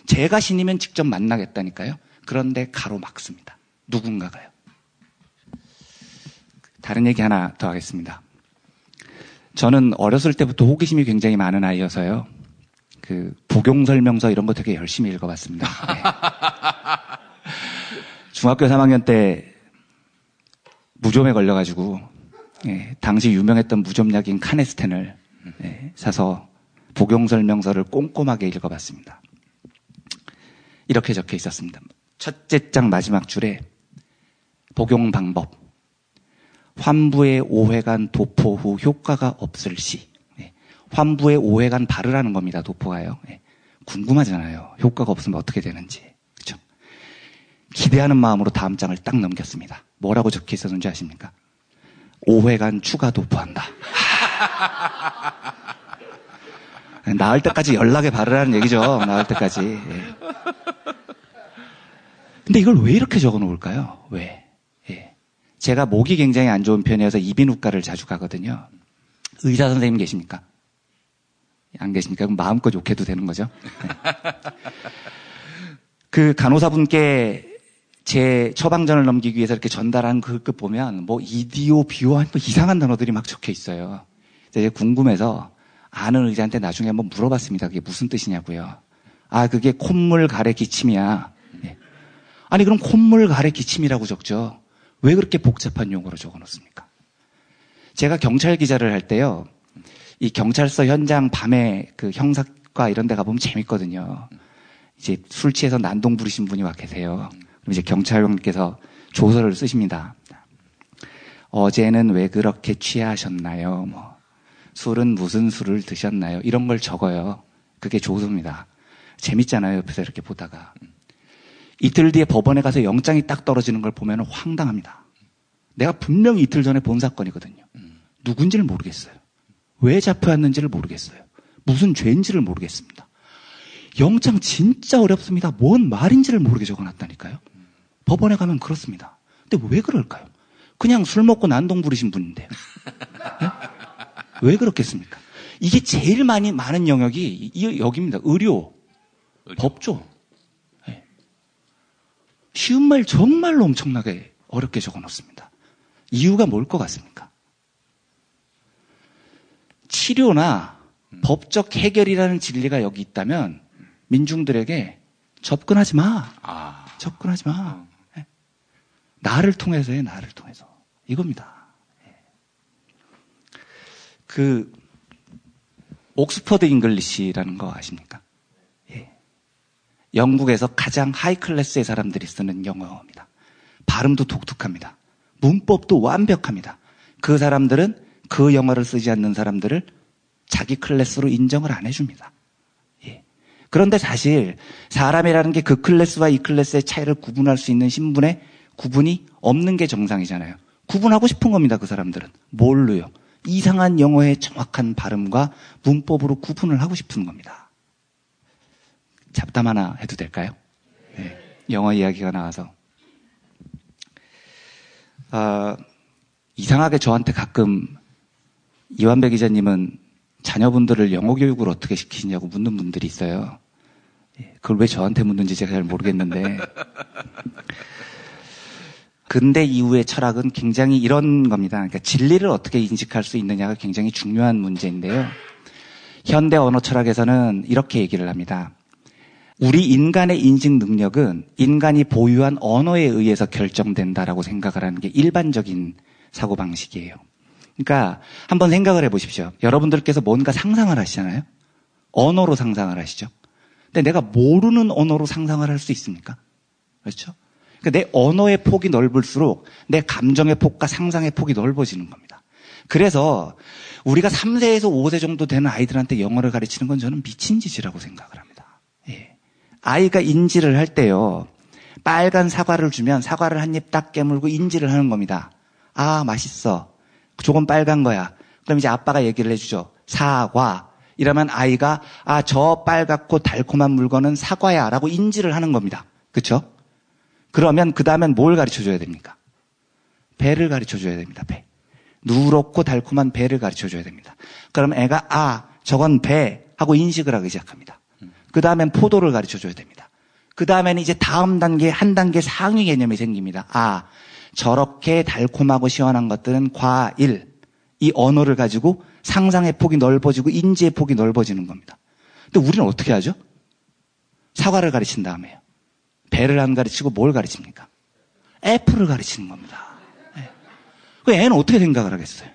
제가 신이면 직접 만나겠다니까요. 그런데 가로막습니다. 누군가가요. 다른 얘기 하나 더 하겠습니다. 저는 어렸을 때부터 호기심이 굉장히 많은 아이여서요. 그 복용설명서 이런 거 되게 열심히 읽어봤습니다. 네. 중학교 3학년 때 무좀에 걸려가지고 당시 유명했던 무좀약인 카네스텐을 사서 복용설명서를 꼼꼼하게 읽어봤습니다. 이렇게 적혀 있었습니다. 첫째 장 마지막 줄에 복용 방법. 환부의 5회간 도포 후 효과가 없을 시. 환부의 5회간 바르라는 겁니다. 도포가요. 궁금하잖아요. 효과가 없으면 어떻게 되는지. 그렇죠? 기대하는 마음으로 다음 장을 딱 넘겼습니다. 뭐라고 적혀 있었는지 아십니까? 5회간 추가 도포한다. 나을 때까지 연락에 바르라는 얘기죠. 나을 때까지. 예. 근데 이걸 왜 이렇게 적어 놓을까요? 왜? 예. 제가 목이 굉장히 안 좋은 편이어서 이비인후과를 자주 가거든요. 의사 선생님 계십니까? 안 계십니까? 그럼 마음껏 욕해도 되는 거죠? 네. 그 간호사분께 제 처방전을 넘기기 위해서 이렇게 전달한 그 끝 보면 뭐 이디오, 비오, 뭐 이상한 단어들이 막 적혀 있어요. 제가 궁금해서 아는 의사한테 나중에 한번 물어봤습니다. 그게 무슨 뜻이냐고요. 아, 그게 콧물 가래 기침이야. 네. 아니 그럼 콧물 가래 기침이라고 적죠. 왜 그렇게 복잡한 용어로 적어놓습니까? 제가 경찰 기자를 할 때요. 이 경찰서 현장 밤에 그 형사과 이런 데 가보면 재밌거든요. 이제 술 취해서 난동 부리신 분이 와 계세요. 그럼 이제 경찰관께서 조서를 쓰십니다. 어제는 왜 그렇게 취하셨나요? 뭐 술은 무슨 술을 드셨나요? 이런 걸 적어요. 그게 조서입니다. 재밌잖아요. 옆에서 이렇게 보다가. 이틀 뒤에 법원에 가서 영장이 딱 떨어지는 걸 보면 황당합니다. 내가 분명히 이틀 전에 본 사건이거든요. 누군지를 모르겠어요. 왜 잡혀왔는지를 모르겠어요. 무슨 죄인지를 모르겠습니다. 영장 진짜 어렵습니다. 뭔 말인지를 모르게 적어놨다니까요. 법원에 가면 그렇습니다. 근데 왜 그럴까요? 그냥 술 먹고 난동 부리신 분인데요. 네? 왜 그렇겠습니까? 이게 제일 많은 영역이 여기입니다. 의료. 법조. 네. 쉬운 말 정말로 엄청나게 어렵게 적어놓습니다. 이유가 뭘 것 같습니까? 치료나 법적 해결이라는 진리가 여기 있다면 민중들에게 접근하지 마. 접근하지 마. 나를 통해서 해, 나를 통해서. 이겁니다. 그 옥스퍼드 잉글리시라는 거 아십니까? 예. 영국에서 가장 하이 클래스의 사람들이 쓰는 영어입니다. 발음도 독특합니다. 문법도 완벽합니다. 그 사람들은 그 영어를 쓰지 않는 사람들을 자기 클래스로 인정을 안 해줍니다. 예. 그런데 사실 사람이라는 게 그 클래스와 이 클래스의 차이를 구분할 수 있는 신분의 구분이 없는 게 정상이잖아요. 구분하고 싶은 겁니다. 그 사람들은. 뭘로요? 이상한 영어의 정확한 발음과 문법으로 구분을 하고 싶은 겁니다. 잡담 하나 해도 될까요? 네. 영어 이야기가 나와서. 이상하게 저한테 가끔 이완배 기자님은 자녀분들을 영어 교육을 어떻게 시키냐고 묻는 분들이 있어요. 그걸 왜 저한테 묻는지 제가 잘 모르겠는데. 근대 이후의 철학은 굉장히 이런 겁니다. 그러니까 진리를 어떻게 인식할 수 있느냐가 굉장히 중요한 문제인데요. 현대 언어 철학에서는 이렇게 얘기를 합니다. 우리 인간의 인식 능력은 인간이 보유한 언어에 의해서 결정된다라고 생각을 하는 게 일반적인 사고방식이에요. 그러니까 한번 생각을 해보십시오. 여러분들께서 뭔가 상상을 하시잖아요. 언어로 상상을 하시죠. 근데 내가 모르는 언어로 상상을 할 수 있습니까? 그렇죠? 그러니까 내 언어의 폭이 넓을수록 내 감정의 폭과 상상의 폭이 넓어지는 겁니다. 그래서 우리가 3세에서 5세 정도 되는 아이들한테 영어를 가르치는 건 저는 미친 짓이라고 생각을 합니다. 예. 아이가 인지를 할 때요. 빨간 사과를 주면 사과를 한 입 딱 깨물고 인지를 하는 겁니다. 아, 맛있어. 조금 빨간 거야. 그럼 이제 아빠가 얘기를 해주죠. 사과. 이러면 아이가 아, 저 빨갛고 달콤한 물건은 사과야 라고 인지를 하는 겁니다. 그렇죠? 그러면 그 다음엔 뭘 가르쳐줘야 됩니까? 배를 가르쳐줘야 됩니다. 배. 누렇고 달콤한 배를 가르쳐줘야 됩니다. 그럼 애가 아, 저건 배 하고 인식을 하기 시작합니다. 그 다음엔 포도를 가르쳐줘야 됩니다. 그 다음에는 이제 다음 단계, 한 단계 상위 개념이 생깁니다. 아, 저렇게 달콤하고 시원한 것들은 과일. 이 언어를 가지고 상상의 폭이 넓어지고 인지의 폭이 넓어지는 겁니다. 근데 우리는 어떻게 하죠? 사과를 가르친 다음에요. 배를 안 가르치고 뭘 가르칩니까? 애플을 가르치는 겁니다. 네. 그 애는 어떻게 생각을 하겠어요?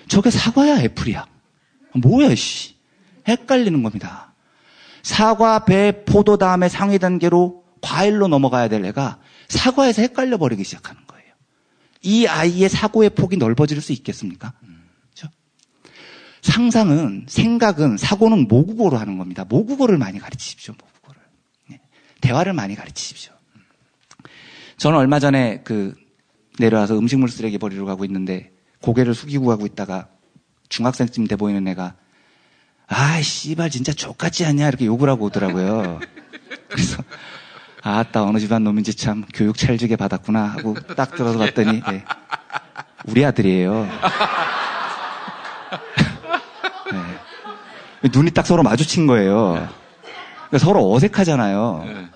저게 사과야, 애플이야? 뭐야, 씨. 헷갈리는 겁니다. 사과, 배, 포도 다음에 상위 단계로 과일로 넘어가야 될 애가 사과에서 헷갈려 버리기 시작하는 거예요. 이 아이의 사고의 폭이 넓어질 수 있겠습니까? 그렇죠? 상상은, 생각은, 사고는 모국어로 하는 겁니다. 모국어를 많이 가르치십시오. 대화를 많이 가르치십시오. 저는 얼마 전에 내려와서 음식물 쓰레기 버리러 가고 있는데 고개를 숙이고 가고 있다가 중학생쯤 돼 보이는 애가 아, 씨발 진짜 족같지 않냐 이렇게 욕을 하고 오더라고요. 그래서 아따 어느 집안 놈인지 참 교육 찰지게 받았구나 하고 딱 들어서 봤더니 네, 우리 아들이에요. 네. 눈이 딱 서로 마주친 거예요. 서로 어색하잖아요.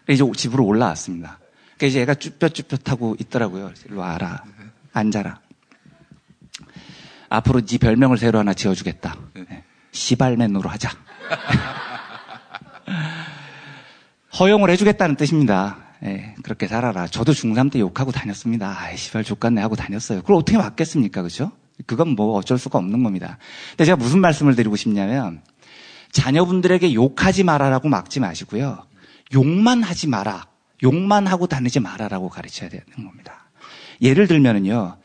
이제 집으로 올라왔습니다. 그러니까 이제 애가 쭈뼛쭈뼛하고 있더라고요. 일로 와라. 앉아라. 앞으로 네 별명을 새로 하나 지어주겠다. 시발맨으로 하자. 허용을 해주겠다는 뜻입니다. 네, 그렇게 살아라. 저도 중3 때 욕하고 다녔습니다. 아이, 시발 족같네 하고 다녔어요. 그걸 어떻게 막겠습니까? 그죠? 그건 뭐 어쩔 수가 없는 겁니다. 근데 제가 무슨 말씀을 드리고 싶냐면 자녀분들에게 욕하지 마라라고 막지 마시고요. 욕만 하지 마라. 욕만 하고 다니지 마라라고 가르쳐야 되는 겁니다. 예를 들면은요.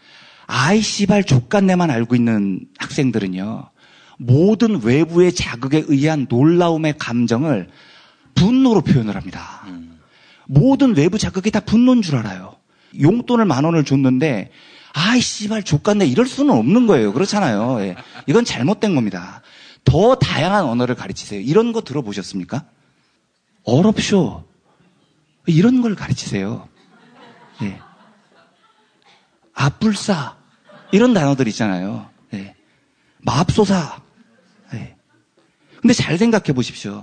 아이 씨발 족간내만 알고 있는 학생들은요. 모든 외부의 자극에 의한 놀라움의 감정을 분노로 표현을 합니다. 모든 외부 자극이 다 분노인 줄 알아요. 용돈을 10,000원을 줬는데 아이 씨발 족간내 이럴 수는 없는 거예요. 그렇잖아요. 예. 이건 잘못된 겁니다. 더 다양한 언어를 가르치세요. 이런 거 들어보셨습니까? 어렵쇼. 이런 걸 가르치세요. 예. 아뿔싸. 이런 단어들 있잖아요. 예. 맙소사. 예. 근데 잘 생각해 보십시오.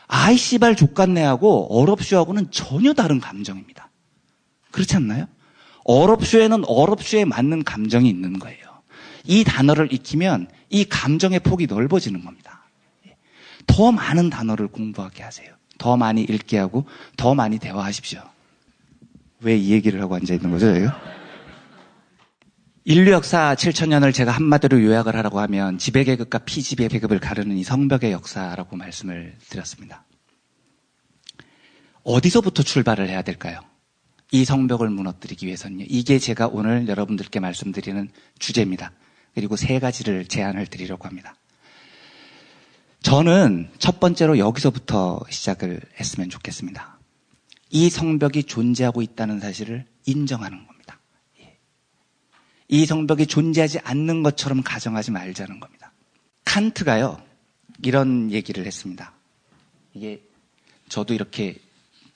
아이 씨발 족같네하고 어렵쇼하고는 전혀 다른 감정입니다. 그렇지 않나요? 어렵쇼에는 어렵쇼에 맞는 감정이 있는 거예요. 이 단어를 익히면 이 감정의 폭이 넓어지는 겁니다. 더 많은 단어를 공부하게 하세요. 더 많이 읽게 하고 더 많이 대화하십시오. 왜 이 얘기를 하고 앉아있는 거죠, 저희가? 인류 역사 7,000년을 제가 한마디로 요약을 하라고 하면 지배계급과 피지배계급을 가르는 이 성벽의 역사라고 말씀을 드렸습니다. 어디서부터 출발을 해야 될까요? 이 성벽을 무너뜨리기 위해서는요. 이게 제가 오늘 여러분들께 말씀드리는 주제입니다. 그리고 3가지를 제안을 드리려고 합니다. 저는 첫 번째로 여기서부터 시작을 했으면 좋겠습니다. 이 성벽이 존재하고 있다는 사실을 인정하는 겁니다. 이 성벽이 존재하지 않는 것처럼 가정하지 말자는 겁니다. 칸트가요, 이런 얘기를 했습니다. 이게 저도 이렇게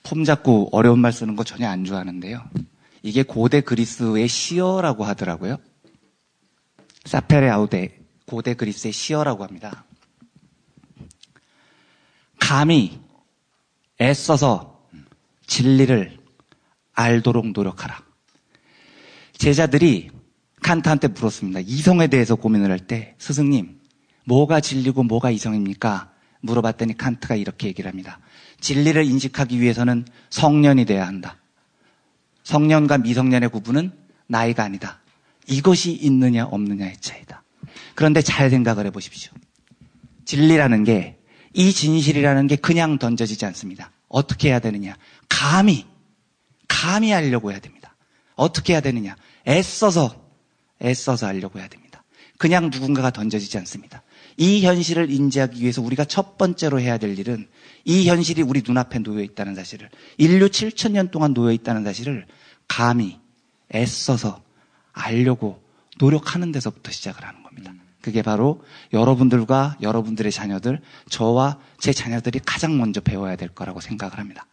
폼 잡고 어려운 말 쓰는 거 전혀 안 좋아하는데요. 이게 고대 그리스의 시어라고 하더라고요. 사페레 아우데, 고대 그리스의 시어라고 합니다. 감히 애써서 진리를 알도록 노력하라. 제자들이 칸트한테 물었습니다. 이성에 대해서 고민을 할 때, 스승님, 뭐가 진리고 뭐가 이성입니까? 물어봤더니 칸트가 이렇게 얘기를 합니다. 진리를 인식하기 위해서는 성년이 돼야 한다. 성년과 미성년의 구분은 나이가 아니다. 이것이 있느냐 없느냐의 차이다. 그런데 잘 생각을 해보십시오. 진리라는 게, 이 진실이라는 게 그냥 던져지지 않습니다. 어떻게 해야 되느냐? 감히 하려고 해야 됩니다. 어떻게 해야 되느냐? 애써서 하려고 해야 됩니다. 그냥 누군가가 던져지지 않습니다. 이 현실을 인지하기 위해서 우리가 첫 번째로 해야 될 일은 이 현실이 우리 눈앞에 놓여 있다는 사실을, 인류 7,000년 동안 놓여 있다는 사실을 감히 애써서 알려고 노력하는 데서부터 시작을 하는 겁니다. 그게 바로 여러분들과 여러분들의 자녀들, 저와 제 자녀들이 가장 먼저 배워야 될 거라고 생각을 합니다.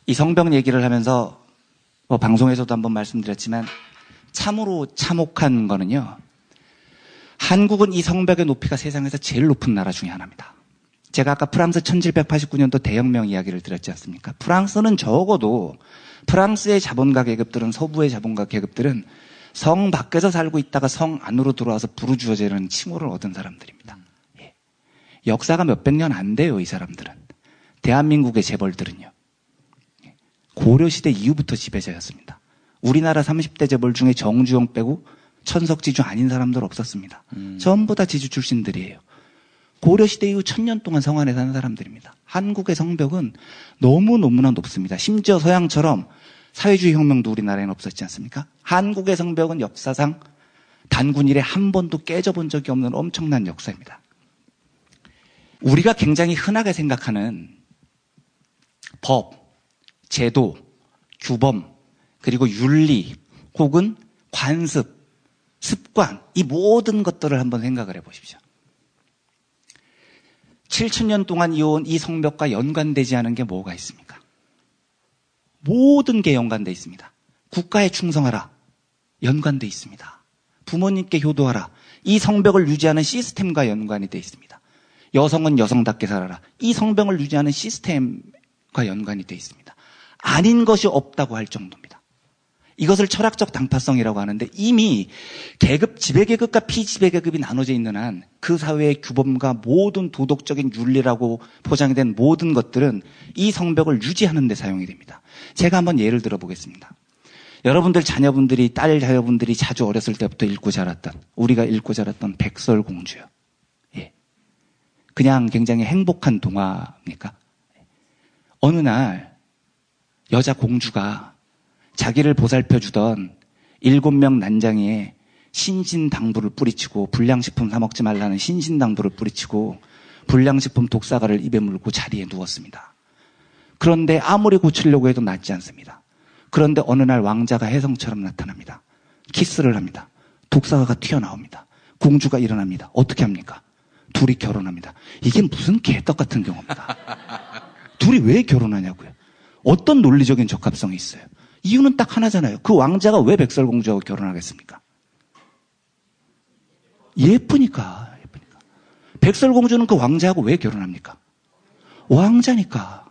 이 성벽 얘기를 하면서 방송에서도 한번 말씀드렸지만 참으로 참혹한 거는요, 한국은 이 성벽의 높이가 세상에서 제일 높은 나라 중에 하나입니다. 제가 아까 프랑스 1789년도 대혁명 이야기를 드렸지 않습니까? 프랑스는 적어도 프랑스의 자본가 계급들은, 서부의 자본가 계급들은 성 밖에서 살고 있다가 성 안으로 들어와서 부르주어제라는 칭호를 얻은 사람들입니다. 예. 역사가 몇백 년 안 돼요, 이 사람들은. 대한민국의 재벌들은요. 고려시대 이후부터 지배자였습니다. 우리나라 30대 재벌 중에 정주영 빼고 천석지주 아닌 사람들 없었습니다. 전부 다 지주 출신들이에요. 고려시대 이후 1000년 동안 성 안에 사는 사람들입니다. 한국의 성벽은 너무너무나 높습니다. 심지어 서양처럼 사회주의 혁명도 우리나라에는 없었지 않습니까? 한국의 성벽은 역사상 단군 이래 한 번도 깨져본 적이 없는 엄청난 역사입니다. 우리가 굉장히 흔하게 생각하는 법, 제도, 규범, 그리고 윤리, 혹은 관습, 습관, 이 모든 것들을 한번 생각을 해보십시오. 7,000년 동안 이어온 이 성벽과 연관되지 않은 게 뭐가 있습니까? 모든 게 연관되어 있습니다. 국가에 충성하라. 연관되어 있습니다. 부모님께 효도하라. 이 성벽을 유지하는 시스템과 연관이 되어 있습니다. 여성은 여성답게 살아라. 이 성벽을 유지하는 시스템과 연관이 되어 있습니다. 아닌 것이 없다고 할 정도입니다. 이것을 철학적 당파성이라고 하는데 이미 계급, 지배계급과 피지배계급이 나눠져 있는 한 그 사회의 규범과 모든 도덕적인 윤리라고 포장이 된 모든 것들은 이 성벽을 유지하는 데 사용이 됩니다. 제가 한번 예를 들어보겠습니다. 여러분들 자녀분들이, 딸 자녀분들이 자주 어렸을 때부터 읽고 자랐던, 우리가 읽고 자랐던 백설공주요. 예. 그냥 굉장히 행복한 동화입니까? 어느 날 여자 공주가 자기를 보살펴주던 7명 난장이에 신신당부를 뿌리치고, 불량식품 사 먹지 말라는 신신당부를 뿌리치고 불량식품 독사가를 입에 물고 자리에 누웠습니다. 그런데 아무리 고치려고 해도 낫지 않습니다. 그런데 어느 날 왕자가 혜성처럼 나타납니다. 키스를 합니다. 독사가가 튀어나옵니다. 공주가 일어납니다. 어떻게 합니까? 둘이 결혼합니다. 이게 무슨 개떡 같은 경우입니다. 둘이 왜 결혼하냐고요? 어떤 논리적인 적합성이 있어요? 이유는 딱 하나잖아요. 그 왕자가 왜 백설공주하고 결혼하겠습니까? 예쁘니까. 백설공주는 그 왕자하고 왜 결혼합니까? 왕자니까.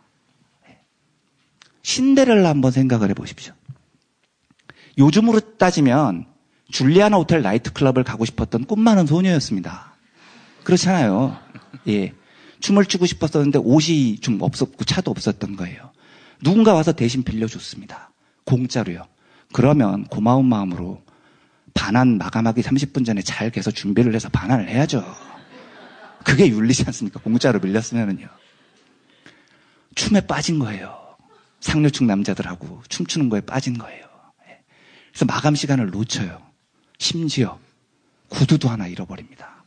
신데렐라 한번 생각을 해보십시오. 요즘으로 따지면 줄리아나 호텔 나이트클럽을 가고 싶었던 꿈 많은 소녀였습니다. 그렇잖아요. 예. 춤을 추고 싶었었는데 옷이 좀 없었고 차도 없었던 거예요. 누군가 와서 대신 빌려줬습니다. 공짜로요. 그러면 고마운 마음으로 반환 마감하기 30분 전에 잘 개서 준비를 해서 반환을 해야죠. 그게 윤리지 않습니까? 공짜로 빌렸으면은요. 춤에 빠진 거예요. 상류층 남자들하고 춤추는 거에 빠진 거예요. 그래서 마감 시간을 놓쳐요. 심지어 구두도 하나 잃어버립니다.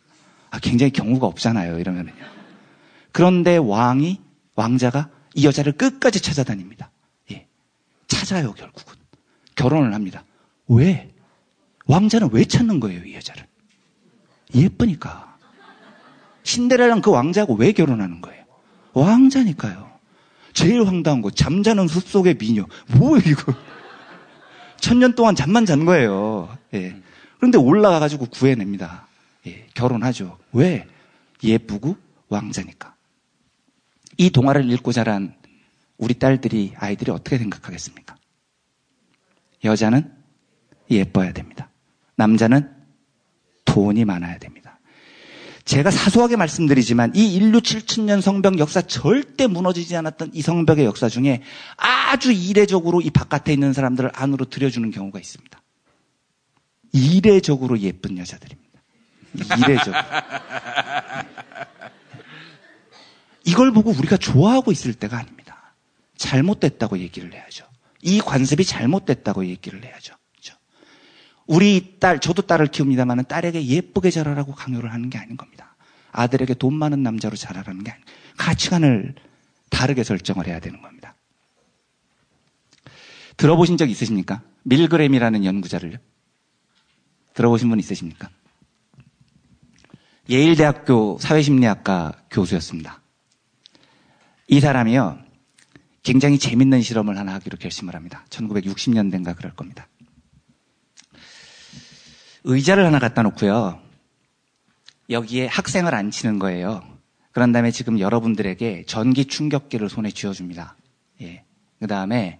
굉장히 경우가 없잖아요. 이러면은요. 그런데 왕자가 이 여자를 끝까지 찾아다닙니다. 예. 찾아요, 결국은. 결혼을 합니다. 왜? 왕자는 왜 찾는 거예요, 이 여자를? 예쁘니까. 신데렐라는 그 왕자하고 왜 결혼하는 거예요? 왕자니까요. 제일 황당한 거, 잠자는 숲속의 미녀. 뭐예요, 이거? 1000년 동안 잠만 잔 거예요. 예. 그런데 올라가가지고 구해냅니다. 예. 결혼하죠. 왜? 예쁘고 왕자니까. 이 동화를 읽고 자란 우리 딸들이, 아이들이 어떻게 생각하겠습니까? 여자는 예뻐야 됩니다. 남자는 돈이 많아야 됩니다. 제가 사소하게 말씀드리지만 이 인류 7000년 성벽 역사 절대 무너지지 않았던 이 성벽의 역사 중에 아주 이례적으로 이 바깥에 있는 사람들을 안으로 들여주는 경우가 있습니다. 이례적으로 예쁜 여자들입니다. 이례적으로. 이걸 보고 우리가 좋아하고 있을 때가 아닙니다. 잘못됐다고 얘기를 해야죠. 이 관습이 잘못됐다고 얘기를 해야죠. 그렇죠? 우리 딸, 저도 딸을 키웁니다만 딸에게 예쁘게 자라라고 강요를 하는 게 아닌 겁니다. 아들에게 돈 많은 남자로 자라라는 게 아니에요. 가치관을 다르게 설정을 해야 되는 겁니다. 들어보신 적 있으십니까? 밀그램이라는 연구자를요. 들어보신 분 있으십니까? 예일대학교 사회심리학과 교수였습니다. 이 사람이요, 굉장히 재밌는 실험을 하나 하기로 결심을 합니다. 1960년대인가 그럴 겁니다. 의자를 하나 갖다 놓고요, 여기에 학생을 앉히는 거예요. 그런 다음에 지금 여러분들에게 전기 충격기를 손에 쥐어줍니다. 예. 그 다음에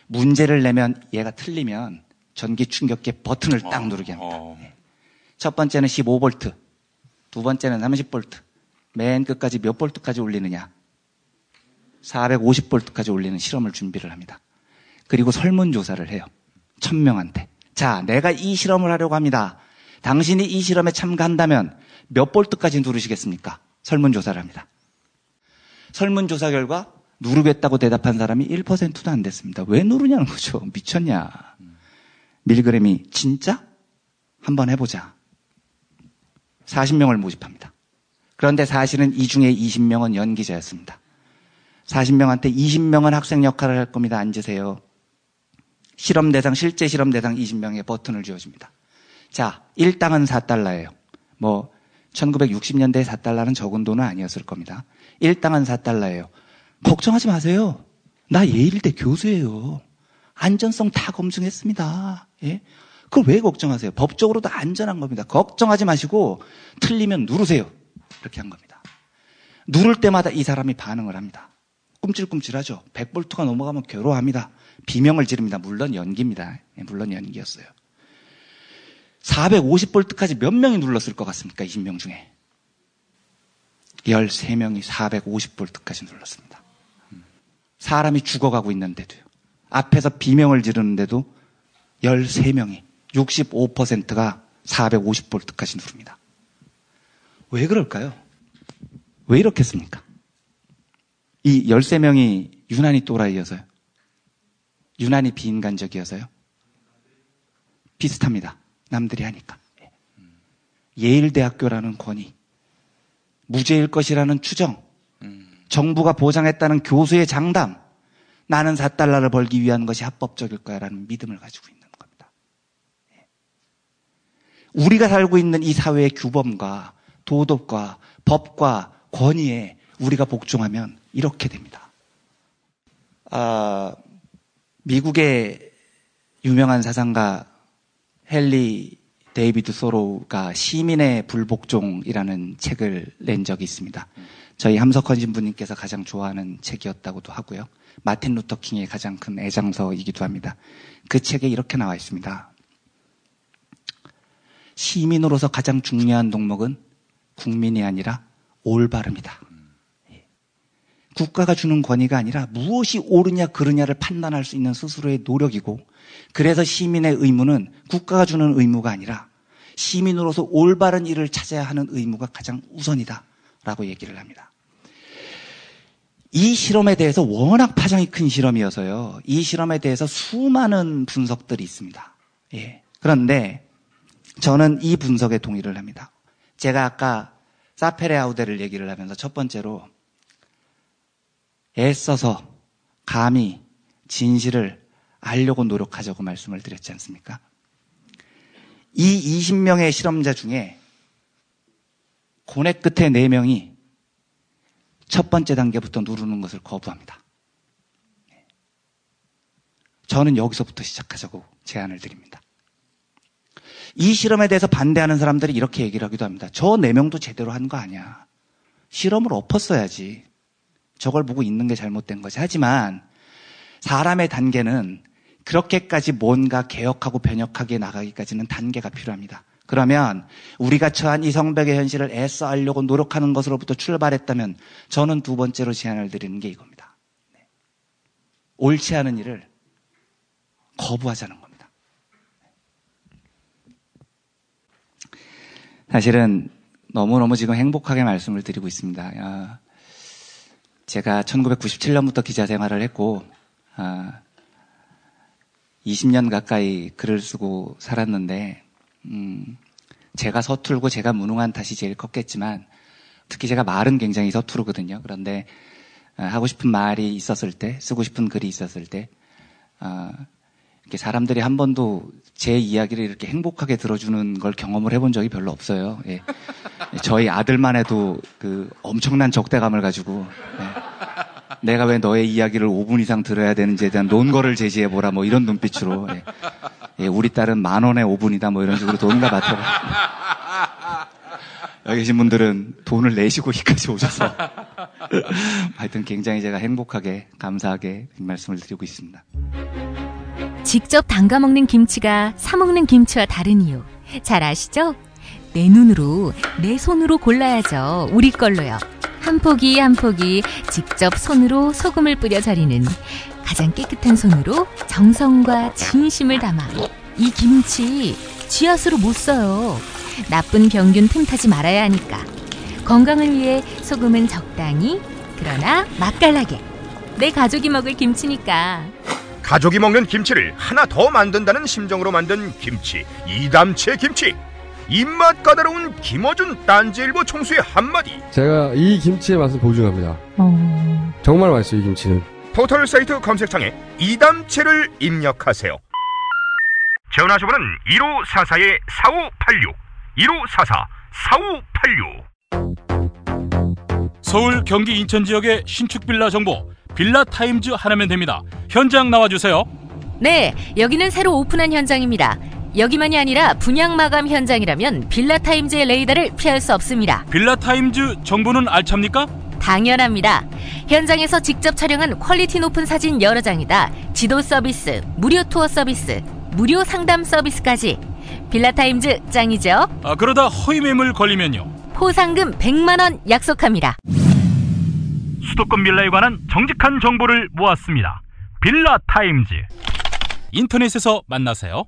문제를 내면 얘가 틀리면 전기 충격기 버튼을 딱 누르게 합니다. 예. 첫 번째는 15V, 두 번째는 30V, 맨 끝까지 몇 볼트까지 올리느냐? 450볼트까지 올리는 실험을 준비를 합니다. 그리고 설문조사를 해요. 1000명한테. 자, 내가 이 실험을 하려고 합니다. 당신이 이 실험에 참가한다면 몇 볼트까지 누르시겠습니까? 설문조사를 합니다. 설문조사 결과 누르겠다고 대답한 사람이 1%도 안 됐습니다. 왜 누르냐는 거죠. 미쳤냐. 밀그램이 진짜? 한번 해보자. 40명을 모집합니다. 그런데 사실은 이 중에 20명은 연기자였습니다. 40명한테 20명은 학생 역할을 할 겁니다. 앉으세요. 실험 대상, 실제 실험 대상 20명의 버튼을 쥐어줍니다. 자, 1당은 4달러예요. 1960년대에 4달러는 적은 돈은 아니었을 겁니다. 1당은 4달러예요. 걱정하지 마세요. 나 예일대 교수예요. 안전성 다 검증했습니다. 예? 그걸 왜 걱정하세요? 법적으로도 안전한 겁니다. 걱정하지 마시고 틀리면 누르세요. 이렇게 한 겁니다. 누를 때마다 이 사람이 반응을 합니다. 꿈찔꿈찔하죠. 100볼트가 넘어가면 괴로워합니다. 비명을 지릅니다. 물론 연기입니다. 물론 연기였어요. 450볼트까지 몇 명이 눌렀을 것 같습니까? 20명 중에. 13명이 450볼트까지 눌렀습니다. 사람이 죽어가고 있는데도요. 앞에서 비명을 지르는데도 13명이, 65%가 450볼트까지 누릅니다. 왜 그럴까요? 왜 이렇겠습니까? 이 13명이 유난히 또라이여서요? 유난히 비인간적이어서요? 비슷합니다. 남들이 하니까. 예일대학교라는 권위, 무죄일 것이라는 추정, 정부가 보장했다는 교수의 장담, 나는 4달러를 벌기 위한 것이 합법적일 거야라는 믿음을 가지고 있는 겁니다. 우리가 살고 있는 이 사회의 규범과 도덕과 법과 권위에 우리가 복종하면 이렇게 됩니다. 미국의 유명한 사상가 헨리 데이비드 소로우가 시민의 불복종이라는 책을 낸 적이 있습니다. 저희 함석헌 신부님께서 가장 좋아하는 책이었다고도 하고요. 마틴 루터 킹의 가장 큰 애장서이기도 합니다. 그 책에 이렇게 나와 있습니다. 시민으로서 가장 중요한 덕목은 국민이 아니라 올바름이다. 국가가 주는 권위가 아니라 무엇이 옳으냐 그르냐를 판단할 수 있는 스스로의 노력이고, 그래서 시민의 의무는 국가가 주는 의무가 아니라 시민으로서 올바른 일을 찾아야 하는 의무가 가장 우선이다라고 얘기를 합니다. 이 실험에 대해서 워낙 파장이 큰 실험이어서요. 이 실험에 대해서 수많은 분석들이 있습니다. 예. 그런데 저는 이 분석에 동의를 합니다. 제가 아까 사페레아우데를 얘기를 하면서 첫 번째로 애써서 감히 진실을 알려고 노력하자고 말씀을 드렸지 않습니까? 이 20명의 실험자 중에 고뇌 끝에 4명이 첫 번째 단계부터 누르는 것을 거부합니다. 저는 여기서부터 시작하자고 제안을 드립니다. 이 실험에 대해서 반대하는 사람들이 이렇게 얘기를 하기도 합니다. 저 4명도 제대로 한 거 아니야. 실험을 엎었어야지. 저걸 보고 있는 게 잘못된 거지. 하지만 사람의 단계는 그렇게까지 뭔가 개혁하고 변혁하게 나가기까지는 단계가 필요합니다. 그러면 우리가 처한 이 성벽의 현실을 애써 알려고 노력하는 것으로부터 출발했다면 저는 두 번째로 제안을 드리는 게 이겁니다. 옳지 않은 일을 거부하자는 겁니다. 사실은 너무너무 지금 행복하게 말씀을 드리고 있습니다. 제가 1997년부터 기자 생활을 했고 20년 가까이 글을 쓰고 살았는데 제가 서툴고 제가 무능한 탓이 제일 컸겠지만 특히 제가 말은 굉장히 서투르거든요. 그런데 하고 싶은 말이 있었을 때, 쓰고 싶은 글이 있었을 때 이렇게 사람들이 한 번도 제 이야기를 이렇게 행복하게 들어주는 걸 경험을 해본 적이 별로 없어요. 예. 저희 아들만 해도 그 엄청난 적대감을 가지고 내가 왜 너의 이야기를 5분 이상 들어야 되는지에 대한 논거를 제시해보라 뭐 이런 눈빛으로 우리 딸은 10,000원에 5분이다 뭐 이런 식으로 돈과 맞춰. 여기 계신 분들은 돈을 내시고 여기까지 오셔서 하여튼 굉장히 제가 행복하게 감사하게 말씀을 드리고 있습니다. 직접 담가 먹는 김치가 사 먹는 김치와 다른 이유 잘 아시죠? 내 눈으로 내 손으로 골라야죠. 우리 걸로요. 한 포기 한 포기 직접 손으로 소금을 뿌려 절이는 가장 깨끗한 손으로 정성과 진심을 담아 이 김치 쥐앗으로 못 써요. 나쁜 병균 틈타지 말아야 하니까. 건강을 위해 소금은 적당히, 그러나 맛깔나게. 내 가족이 먹을 김치니까. 가족이 먹는 김치를 하나 더 만든다는 심정으로 만든 김치, 이담채 김치. 입맛 까다로운 김어준 딴지일보 총수의 한마디. 제가 이 김치의 맛을 보증합니다. 정말 맛있어요, 이 김치는. 포털 사이트 검색창에 이담채를 입력하세요. 전화주문은 1544-4586 1544-4586. 서울, 경기, 인천 지역의 신축 빌라 정보 빌라타임즈 하나면 됩니다. 현장 나와주세요. 네, 여기는 새로 오픈한 현장입니다. 여기만이 아니라 분양 마감 현장이라면 빌라타임즈의 레이더를 피할 수 없습니다. 빌라타임즈 정보는 알찹니까? 당연합니다. 현장에서 직접 촬영한 퀄리티 높은 사진 여러 장이다. 지도 서비스, 무료 투어 서비스, 무료 상담 서비스까지. 빌라타임즈 짱이죠? 그러다 허위 매물 걸리면요? 포상금 100만 원 약속합니다. 수도권 빌라에 관한 정직한 정보를 모았습니다. 빌라타임즈. 인터넷에서 만나세요.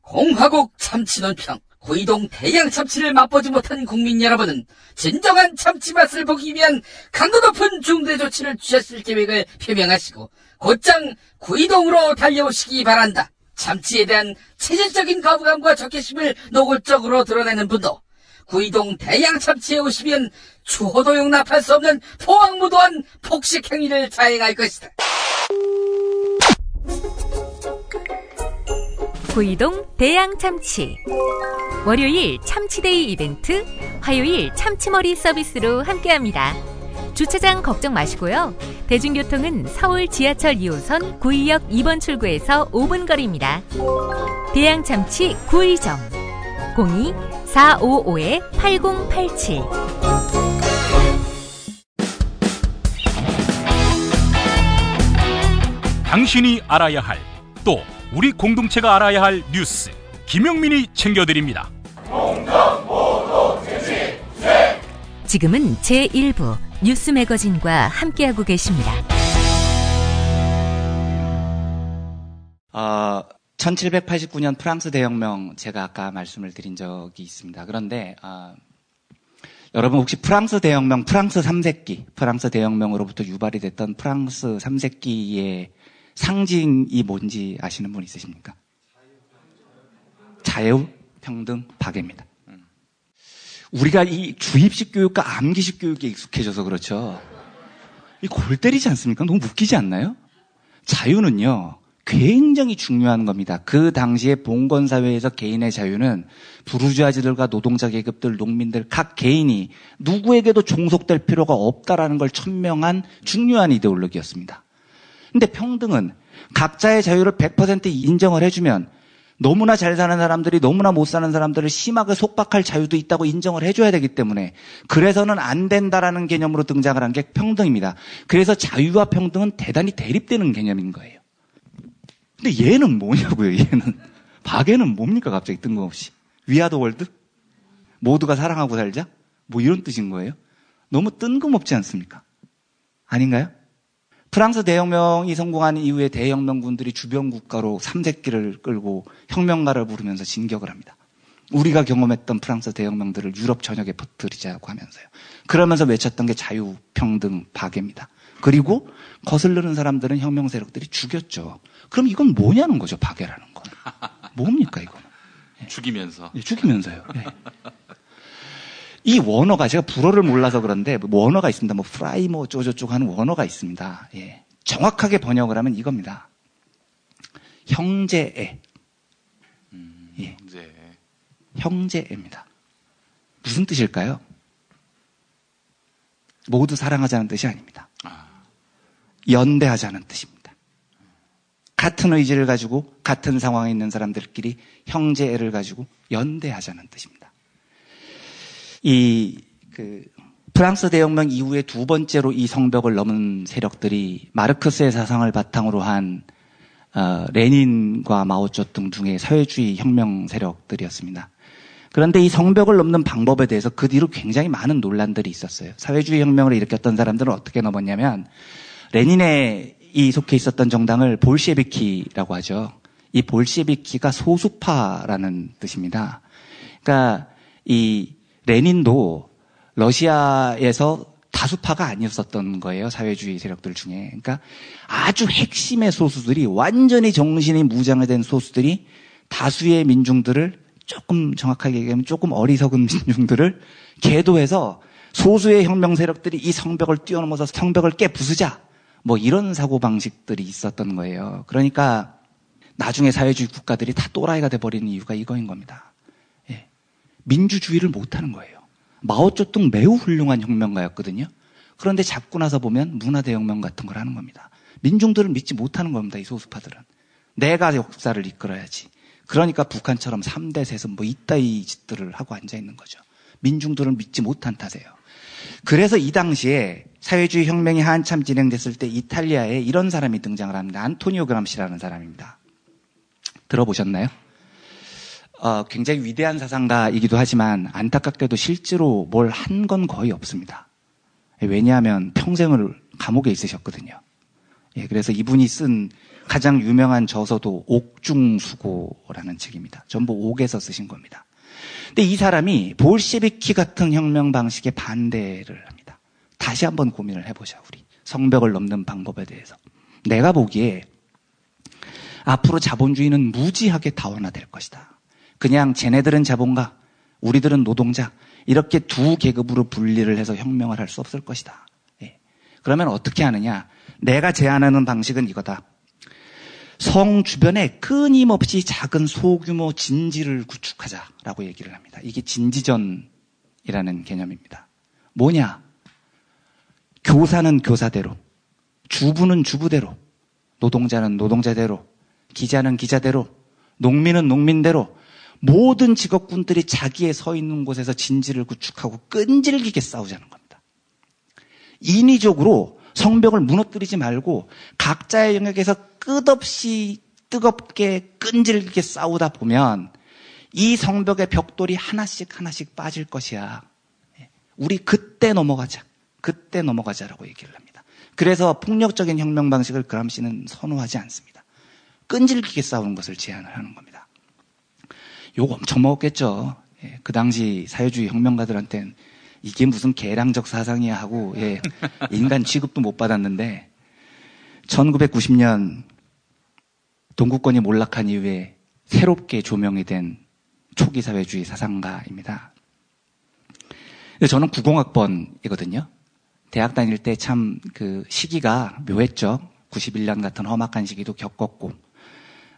공화국 참치 논평. 구이동 대양 참치를 맛보지 못한 국민 여러분은 진정한 참치 맛을 보기 위한 강도 높은 중대 조치를 취하실 계획을 표명하시고 곧장 구이동으로 달려오시기 바란다. 참치에 대한 체질적인 거부감과 적개심을 노골적으로 드러내는 분도 구이동 대양 참치에 오시면 추호도 용납할 수 없는 포악무도한 폭식 행위를 자행할 것이다. 구이동 대양 참치. 월요일 참치데이 이벤트, 화요일 참치머리 서비스로 함께합니다. 주차장 걱정 마시고요. 대중교통은 서울 지하철 2호선 구의역 2번 출구에서 5분 거리입니다. 대양참치 구의점 02-455-8087. 당신이 알아야 할, 또 우리 공동체가 알아야 할 뉴스 김용민이 챙겨드립니다. 지금은 제1부 뉴스 매거진과 함께하고 계십니다. 1789년 프랑스 대혁명 제가 아까 말씀을 드린 적이 있습니다. 그런데 여러분 혹시 프랑스 대혁명, 프랑스 3세기, 프랑스 대혁명으로부터 유발이 됐던 프랑스 3세기의 상징이 뭔지 아시는 분 있으십니까? 자유, 평등, 박애입니다. 우리가 이 주입식 교육과 암기식 교육에 익숙해져서 그렇죠. 이 골 때리지 않습니까? 너무 웃기지 않나요? 자유는요, 굉장히 중요한 겁니다. 그 당시에 봉건 사회에서 개인의 자유는 부르주아지들과 노동자 계급들, 농민들 각 개인이 누구에게도 종속될 필요가 없다라는 걸 천명한 중요한 이데올로기였습니다. 근데 평등은 각자의 자유를 100% 인정을 해주면 너무나 잘 사는 사람들이 너무나 못 사는 사람들을 심하게 속박할 자유도 있다고 인정을 해줘야 되기 때문에 그래서는 안 된다라는 개념으로 등장을 한 게 평등입니다. 그래서 자유와 평등은 대단히 대립되는 개념인 거예요. 근데 얘는 뭐냐고요, 얘는. 박애는 뭡니까, 갑자기 뜬금없이. 위아더 월드? 모두가 사랑하고 살자? 뭐 이런 뜻인 거예요? 너무 뜬금없지 않습니까? 아닌가요? 프랑스 대혁명이 성공한 이후에 대혁명군들이 주변 국가로 삼세끼를 끌고 혁명가를 부르면서 진격을 합니다. 우리가 경험했던 프랑스 대혁명들을 유럽 전역에 퍼뜨리자고 하면서요. 그러면서 외쳤던 게 자유, 평등, 박애입니다. 그리고 거슬르는 사람들은 혁명 세력들이 죽였죠. 그럼 이건 뭐냐는 거죠, 박애라는 건. 뭡니까, 이거는. 죽이면서. 죽이면서요. 네. 이 원어가, 제가 불어를 몰라서 그런데 원어가 있습니다. 뭐 프라이 뭐 어쩌고저쩌고 하는 원어가 있습니다. 예. 정확하게 번역을 하면 이겁니다. 형제애. 예. 형제애입니다. 무슨 뜻일까요? 모두 사랑하자는 뜻이 아닙니다. 연대하자는 뜻입니다. 같은 의지를 가지고 같은 상황에 있는 사람들끼리 형제애를 가지고 연대하자는 뜻입니다. 프랑스 대혁명 이후에 두 번째로 이 성벽을 넘은 세력들이 마르크스의 사상을 바탕으로 한 레닌과 마오쩌둥 등의 사회주의 혁명 세력들이었습니다. 그런데 이 성벽을 넘는 방법에 대해서 그 뒤로 굉장히 많은 논란들이 있었어요. 사회주의 혁명을 일으켰던 사람들은 어떻게 넘었냐면 레닌의 이 속해 있었던 정당을 볼셰비키라고 하죠. 이 볼셰비키가 소수파라는 뜻입니다. 그러니까 이 레닌도 러시아에서 다수파가 아니었었던 거예요. 사회주의 세력들 중에. 그러니까 아주 핵심의 소수들이, 완전히 정신이 무장화된 소수들이 다수의 민중들을, 조금 정확하게 얘기하면 조금 어리석은 민중들을 계도해서 소수의 혁명 세력들이 이 성벽을 뛰어넘어서 성벽을 깨부수자, 뭐 이런 사고방식들이 있었던 거예요. 그러니까 나중에 사회주의 국가들이 다 또라이가 돼버리는 이유가 이거인 겁니다. 예. 민주주의를 못하는 거예요. 마오쩌둥 매우 훌륭한 혁명가였거든요. 그런데 잡고 나서 보면 문화대혁명 같은 걸 하는 겁니다. 민중들을 믿지 못하는 겁니다. 이 소수파들은. 내가 역사를 이끌어야지. 그러니까 북한처럼 3대 세습 뭐 이따위 짓들을 하고 앉아있는 거죠. 민중들을 믿지 못한 탓이에요. 그래서 이 당시에 사회주의 혁명이 한참 진행됐을 때 이탈리아에 이런 사람이 등장을 합니다. 안토니오 그람시라는 사람입니다. 들어보셨나요? 굉장히 위대한 사상가이기도 하지만 안타깝게도 실제로 뭘 한 건 거의 없습니다. 왜냐하면 평생을 감옥에 있으셨거든요. 예, 그래서 이분이 쓴 가장 유명한 저서도 옥중수고라는 책입니다. 전부 옥에서 쓰신 겁니다. 근데 이 사람이 볼셰비키 같은 혁명 방식에 반대를 합니다. 다시 한번 고민을 해보자, 우리. 성벽을 넘는 방법에 대해서. 내가 보기에 앞으로 자본주의는 무지하게 다원화될 것이다. 그냥 쟤네들은 자본가, 우리들은 노동자, 이렇게 두 계급으로 분리를 해서 혁명을 할 수 없을 것이다. 예. 그러면 어떻게 하느냐? 내가 제안하는 방식은 이거다. 성 주변에 끊임없이 작은 소규모 진지를 구축하자라고 얘기를 합니다. 이게 진지전이라는 개념입니다. 뭐냐? 교사는 교사대로, 주부는 주부대로, 노동자는 노동자대로, 기자는 기자대로, 농민은 농민대로 모든 직업군들이 자기의 서 있는 곳에서 진지를 구축하고 끈질기게 싸우자는 겁니다. 인위적으로 성벽을 무너뜨리지 말고 각자의 영역에서 끝없이 뜨겁게 끈질기게 싸우다 보면 이 성벽의 벽돌이 하나씩 빠질 것이야. 우리 그때 넘어가자라고 얘기를 합니다. 그래서 폭력적인 혁명 방식을 그람시는 선호하지 않습니다. 끈질기게 싸우는 것을 제안을 하는 겁니다. 욕 엄청 먹었겠죠. 그 당시 사회주의 혁명가들한테는 이게 무슨 개량적 사상이야 하고 인간 취급도 못 받았는데 1990년 동구권이 몰락한 이후에 새롭게 조명이 된 초기 사회주의 사상가입니다. 저는 90학번이거든요. 대학 다닐 때 참 그 시기가 묘했죠. 91년 같은 험악한 시기도 겪었고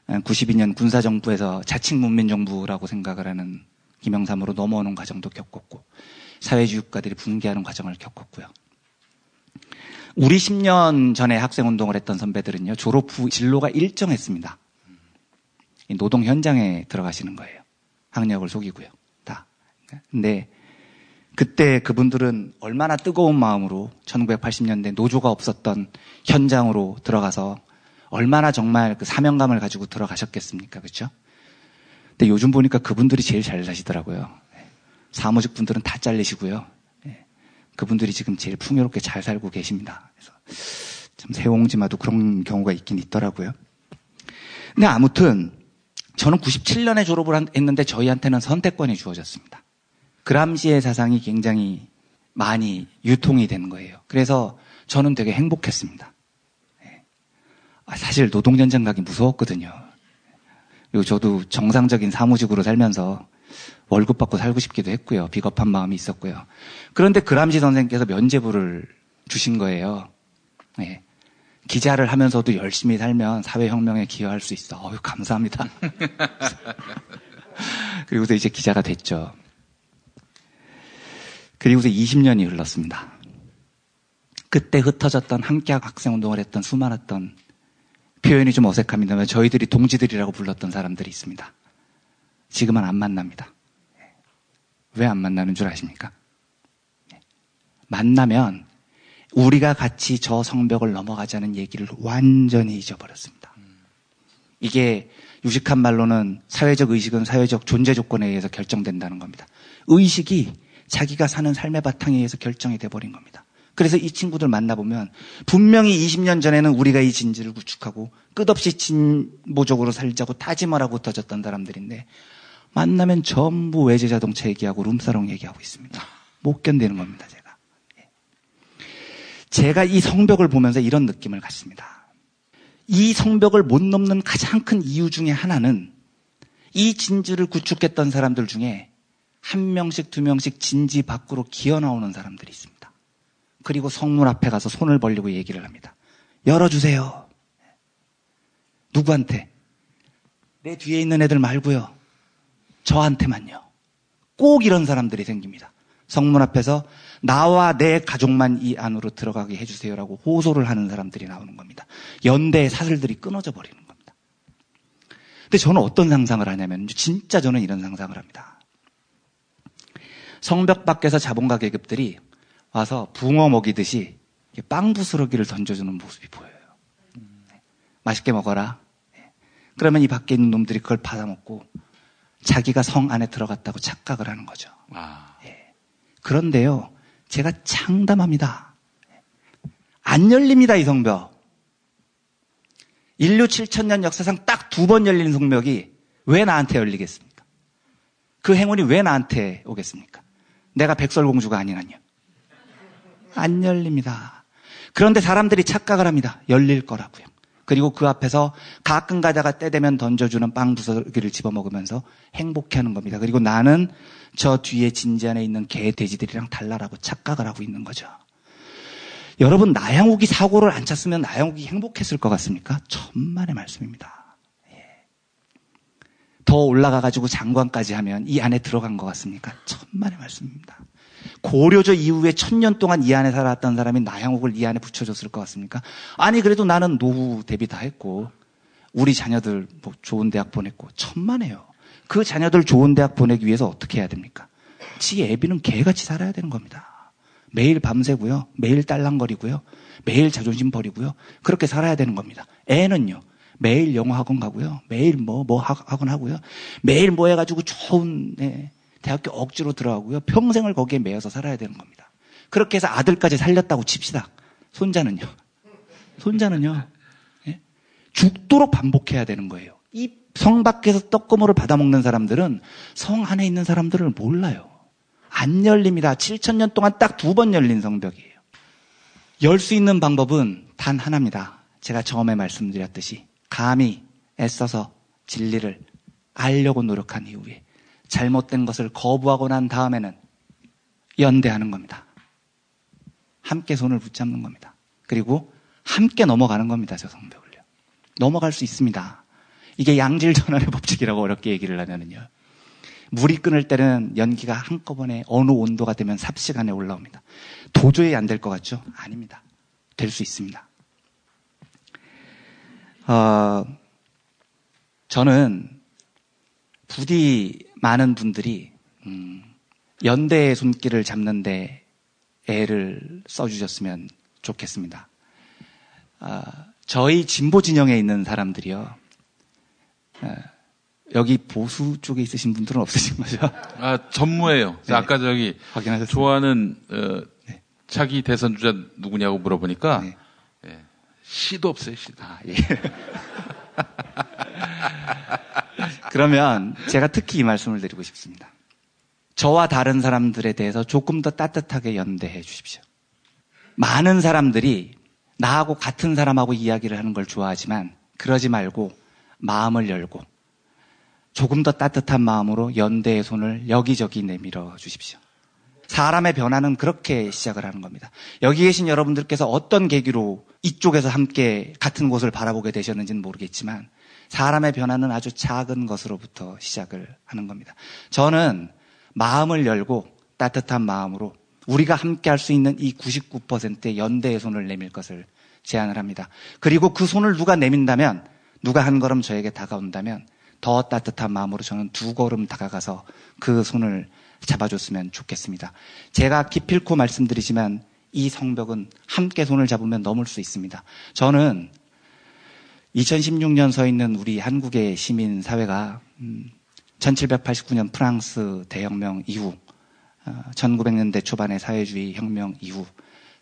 92년 군사정부에서 자칭문민정부라고 생각을 하는 김영삼으로 넘어오는 과정도 겪었고 사회주의국가들이 붕괴하는 과정을 겪었고요. 우리 10년 전에 학생운동을 했던 선배들은요. 졸업 후 진로가 일정했습니다. 노동 현장에 들어가시는 거예요. 학력을 속이고요. 다. 근데 그때 그분들은 얼마나 뜨거운 마음으로 1980년대 노조가 없었던 현장으로 들어가서 얼마나 정말 그 사명감을 가지고 들어가셨겠습니까? 그렇죠? 근데 요즘 보니까 그분들이 제일 잘 사시더라고요. 사무직 분들은 다 잘리시고요. 그분들이 지금 제일 풍요롭게 잘 살고 계십니다. 그래서 참 세옹지마도 그런 경우가 있긴 있더라고요. 근데 아무튼 저는 97년에 졸업을 했는데 저희한테는 선택권이 주어졌습니다. 그람시의 사상이 굉장히 많이 유통이 되는 거예요. 그래서 저는 되게 행복했습니다. 사실 노동현장 가기 무서웠거든요. 그리고 저도 정상적인 사무직으로 살면서 월급 받고 살고 싶기도 했고요. 비겁한 마음이 있었고요. 그런데 그람시 선생님께서 면죄부를 주신 거예요. 기자를 하면서도 열심히 살면 사회혁명에 기여할 수 있어. 어휴, 감사합니다. 그리고서 이제 기자가 됐죠. 그리고서 20년이 흘렀습니다. 그때 흩어졌던 함께 학생운동을 했던 수많았던 표현이 좀 어색합니다만 저희들이 동지들이라고 불렀던 사람들이 있습니다. 지금은 안 만납니다. 왜 안 만나는 줄 아십니까? 만나면 우리가 같이 저 성벽을 넘어가자는 얘기를 완전히 잊어버렸습니다. 이게 유식한 말로는 사회적 의식은 사회적 존재 조건에 의해서 결정된다는 겁니다. 의식이 자기가 사는 삶의 바탕에 의해서 결정이 돼버린 겁니다. 그래서 이 친구들 만나보면 분명히 20년 전에는 우리가 이 진지를 구축하고 끝없이 진보적으로 살자고 다짐을 하고 흩어졌던 사람들인데 만나면 전부 외제자동차 얘기하고 룸사롱 얘기하고 있습니다. 못 견디는 겁니다, 제가. 제가 이 성벽을 보면서 이런 느낌을 갖습니다. 이 성벽을 못 넘는 가장 큰 이유 중에 하나는 이 진지를 구축했던 사람들 중에 한 명씩 두 명씩 진지 밖으로 기어나오는 사람들이 있습니다. 그리고 성문 앞에 가서 손을 벌리고 얘기를 합니다. 열어주세요. 누구한테? 내 뒤에 있는 애들 말고요. 저한테만요. 꼭 이런 사람들이 생깁니다. 성문 앞에서 나와 내 가족만 이 안으로 들어가게 해주세요라고 호소를 하는 사람들이 나오는 겁니다. 연대의 사슬들이 끊어져 버리는 겁니다. 근데 저는 어떤 상상을 하냐면 진짜 저는 이런 상상을 합니다. 성벽 밖에서 자본가 계급들이 와서 붕어 먹이듯이 빵 부스러기를 던져주는 모습이 보여요. 맛있게 먹어라. 그러면 이 밖에 있는 놈들이 그걸 받아먹고 자기가 성 안에 들어갔다고 착각을 하는 거죠. 그런데요, 제가 장담합니다. 안 열립니다, 이 성벽. 인류 7,000년 역사상 딱 2번 열리는 성벽이 왜 나한테 열리겠습니까? 그 행운이 왜 나한테 오겠습니까? 내가 백설공주가 아니라뇨. 안 열립니다. 그런데 사람들이 착각을 합니다. 열릴 거라고요. 그리고 그 앞에서 가끔 가다가 때 되면 던져주는 빵 부스러기를 집어먹으면서 행복해하는 겁니다. 그리고 나는 저 뒤에 진지 안에 있는 개, 돼지들이랑 달라라고 착각을 하고 있는 거죠. 여러분, 나양욱이 사고를 안 쳤으면 나양욱이 행복했을 것 같습니까? 천만의 말씀입니다. 더 올라가가지고 장관까지 하면 이 안에 들어간 것 같습니까? 천만의 말씀입니다. 고려조 이후에 1000년 동안 이 안에 살았던 사람이 나양욱을 이 안에 붙여줬을 것 같습니까? 아니, 그래도 나는 노후 대비 다 했고 우리 자녀들 뭐 좋은 대학 보냈고 천만에요. 그 자녀들 좋은 대학 보내기 위해서 어떻게 해야 됩니까? 지 애비는 개같이 살아야 되는 겁니다. 매일 밤새고요. 매일 딸랑거리고요. 매일 자존심 버리고요. 그렇게 살아야 되는 겁니다. 애는요. 매일 영어 학원 가고요. 매일 뭐 학원 하고요. 매일 뭐 해가지고 좋은 대학교 억지로 들어가고요. 평생을 거기에 매여서 살아야 되는 겁니다. 그렇게 해서 아들까지 살렸다고 칩시다. 손자는요. 예? 죽도록 반복해야 되는 거예요. 이 성 밖에서 떡고물을 받아먹는 사람들은 성 안에 있는 사람들을 몰라요. 안 열립니다. 7,000년 동안 딱 2번 열린 성벽이에요. 열 수 있는 방법은 단 하나입니다. 제가 처음에 말씀드렸듯이 감히 애써서 진리를 알려고 노력한 이후에 잘못된 것을 거부하고 난 다음에는 연대하는 겁니다. 함께 손을 붙잡는 겁니다. 그리고 함께 넘어가는 겁니다. 저 성벽을요. 넘어갈 수 있습니다. 이게 양질전환의 법칙이라고 어렵게 얘기를 하면은요. 물이 끓을 때는 연기가 한꺼번에 어느 온도가 되면 삽시간에 올라옵니다. 도저히 안 될 것 같죠? 아닙니다. 될 수 있습니다. 저는 부디 많은 분들이 연대의 손길을 잡는데 애를 써주셨으면 좋겠습니다. 저희 진보 진영에 있는 사람들이요. 여기 보수 쪽에 있으신 분들은 없으신 거죠? 전무예요. 네. 아까 저기 확인하셨습니다. 좋아하는 차기 대선 주자 누구냐고 물어보니까 시도 없어요. 시도. 예. 그러면 제가 특히 이 말씀을 드리고 싶습니다. 저와 다른 사람들에 대해서 조금 더 따뜻하게 연대해 주십시오. 많은 사람들이 나하고 같은 사람하고 이야기를 하는 걸 좋아하지만 그러지 말고 마음을 열고 조금 더 따뜻한 마음으로 연대의 손을 여기저기 내밀어 주십시오. 사람의 변화는 그렇게 시작을 하는 겁니다. 여기 계신 여러분들께서 어떤 계기로 이쪽에서 함께 같은 곳을 바라보게 되셨는지는 모르겠지만 사람의 변화는 아주 작은 것으로부터 시작을 하는 겁니다. 저는 마음을 열고 따뜻한 마음으로 우리가 함께 할 수 있는 이 99%의 연대의 손을 내밀 것을 제안을 합니다. 그리고 그 손을 누가 내민다면, 누가 한 걸음 저에게 다가온다면 더 따뜻한 마음으로 저는 2걸음 다가가서 그 손을 잡아줬으면 좋겠습니다. 제가 기필코 말씀드리지만 이 성벽은 함께 손을 잡으면 넘을 수 있습니다. 저는 2016년 서 있는 우리 한국의 시민사회가 1789년 프랑스 대혁명 이후 1900년대 초반의 사회주의 혁명 이후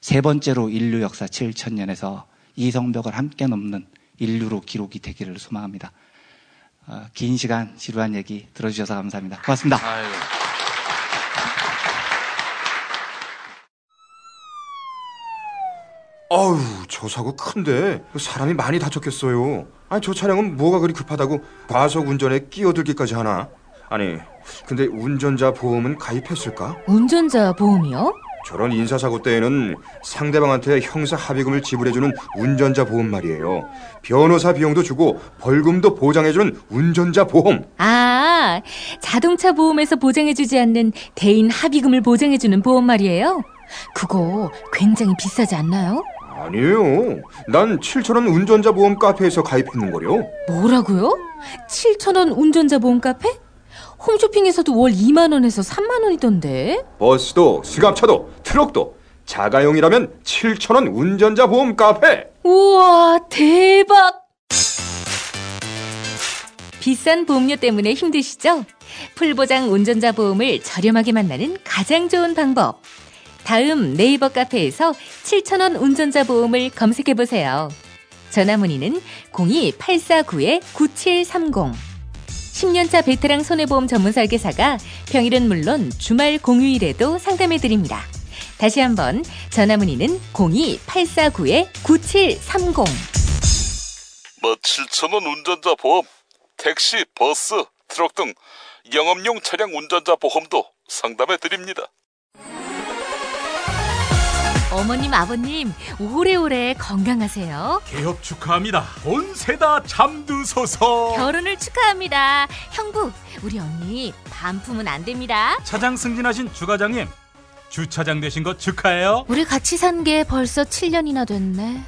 세 번째로 인류 역사 7,000년에서 이 성벽을 함께 넘는 인류로 기록이 되기를 소망합니다. 긴 시간 지루한 얘기 들어주셔서 감사합니다. 고맙습니다. 아유, 저 사고 큰데 사람이 많이 다쳤겠어요. 아니, 저 차량은 뭐가 그리 급하다고 과속 운전에 끼어들기까지 하나? 아니, 근데 운전자 보험은 가입했을까? 운전자 보험이요? 저런 인사사고 때에는 상대방한테 형사 합의금을 지불해주는 운전자 보험 말이에요. 변호사 비용도 주고 벌금도 보장해주는 운전자 보험. 아, 자동차 보험에서 보장해주지 않는 대인 합의금을 보장해주는 보험 말이에요? 그거 굉장히 비싸지 않나요? 아니에요. 난 7,000원 운전자 보험 카페에서 가입했는걸요. 뭐라고요? 7,000원 운전자 보험 카페? 홈쇼핑에서도 월 2만 원에서 3만 원이던데. 버스도 승합차도 트럭도 자가용이라면 7,000원 운전자 보험 카페. 우와, 대박. 비싼 보험료 때문에 힘드시죠? 풀보장 운전자 보험을 저렴하게 만나는 가장 좋은 방법. 다음 네이버 카페에서 7,000원 운전자 보험을 검색해보세요. 전화문의는 02-849-9730. 10년차 베테랑 손해보험 전문 설계사가 평일은 물론 주말 공휴일에도 상담해드립니다. 다시 한번 전화문의는 02-849-9730. 7,000원 운전자 보험, 택시, 버스, 트럭 등 영업용 차량 운전자 보험도 상담해드립니다. 어머님, 아버님, 오래오래 건강하세요. 개업 축하합니다. 본세다 잠드소서. 결혼을 축하합니다. 형부, 우리 언니 반품은 안 됩니다. 차장 승진하신 주과장님, 주차장 되신 거 축하해요. 우리 같이 산 게 벌써 7년이나 됐네.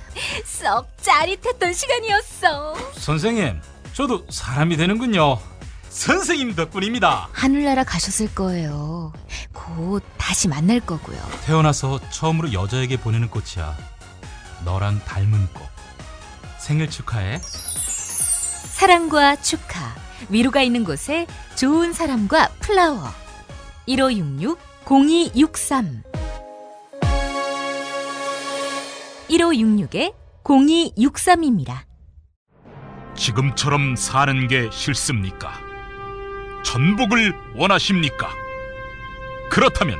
썩 짜릿했던 시간이었어. 선생님, 저도 사람이 되는군요. 선생님 덕분입니다. 하늘나라 가셨을 거예요. 곧 다시 만날 거고요. 태어나서 처음으로 여자에게 보내는 꽃이야. 너랑 닮은 꽃. 생일 축하해. 사랑과 축하, 위로가 있는 곳에 좋은 사람과 플라워. 1566-0263 1566-0263입니다. 지금처럼 사는 게 싫습니까? 전복을 원하십니까? 그렇다면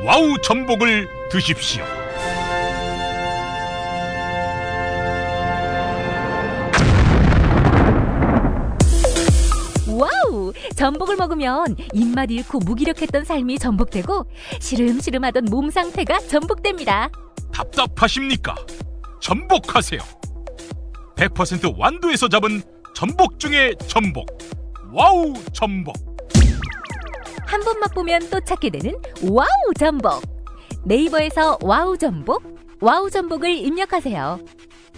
와우 전복을 드십시오. 와우! 전복을 먹으면 입맛 잃고 무기력했던 삶이 전복되고 시름시름하던 몸 상태가 전복됩니다. 답답하십니까? 전복하세요. 100% 완도에서 잡은 전복 중에 전복. 와우 전복. 한 번 맛보면 또 찾게 되는 와우 전복. 네이버에서 와우 전복, 와우 전복을 입력하세요.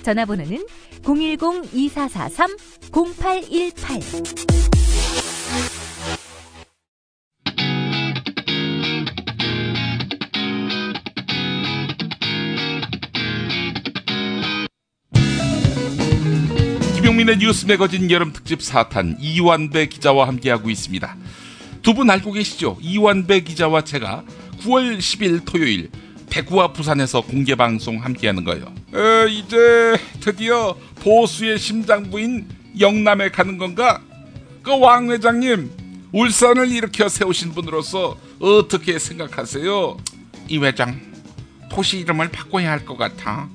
전화번호는 010-2443-0818. 김용민의 뉴스 매거진 여름 특집 4탄 이완배 기자와 함께하고 있습니다. 두 분 알고 계시죠? 이완배 기자와 제가 9월 10일 토요일 대구와 부산에서 공개 방송 함께하는 거예요. 이제 드디어 보수의 심장부인 영남에 가는 건가? 그 왕 회장님, 울산을 일으켜 세우신 분으로서 어떻게 생각하세요? 이 회장, 도시 이름을 바꿔야 할 것 같아.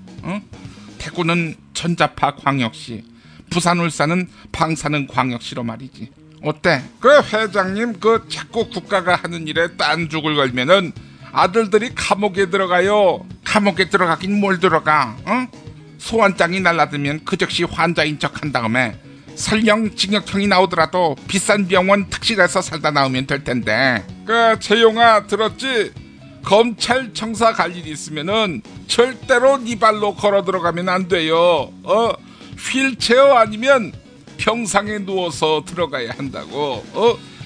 대구는 전자파 광역시, 부산 울산은 방사능 광역시로 말이지. 어때? 그 회장님, 그 자꾸 국가가 하는 일에 딴죽을 걸면은 아들들이 감옥에 들어가요. 감옥에 들어가긴 뭘 들어가? 소환장이 날라들면 그 즉시 환자인 척한 다음에 설령 징역형이 나오더라도 비싼 병원 특실에서 살다 나오면 될 텐데. 그 재용아, 들었지? 검찰청사 갈 일이 있으면은 절대로 네 발로 걸어 들어가면 안 돼요. 휠체어 아니면 평상에 누워서 들어가야 한다고.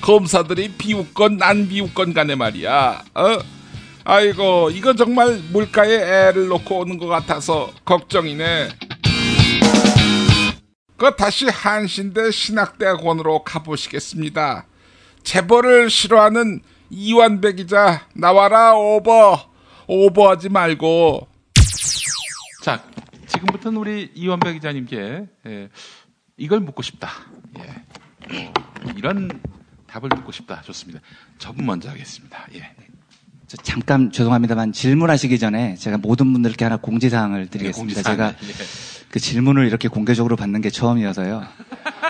검사들이 비웃건 안 비웃건 간에 말이야. 아이고, 이거 정말 물가에 애를 놓고 오는 것 같아서 걱정이네. 다시 한신대 신학대학원으로 가보시겠습니다. 재벌을 싫어하는 이완배 기자, 나와라. 오버하지 말고. 자, 지금부터는 우리 이완배 기자님께 이걸 묻고 싶다. 이런 답을 듣고 싶다. 좋습니다. 저분 먼저 하겠습니다. 잠깐 죄송합니다만 질문하시기 전에 제가 모든 분들께 하나 공지사항을 드리겠습니다. 제가 그 질문을 이렇게 공개적으로 받는 게 처음이어서요.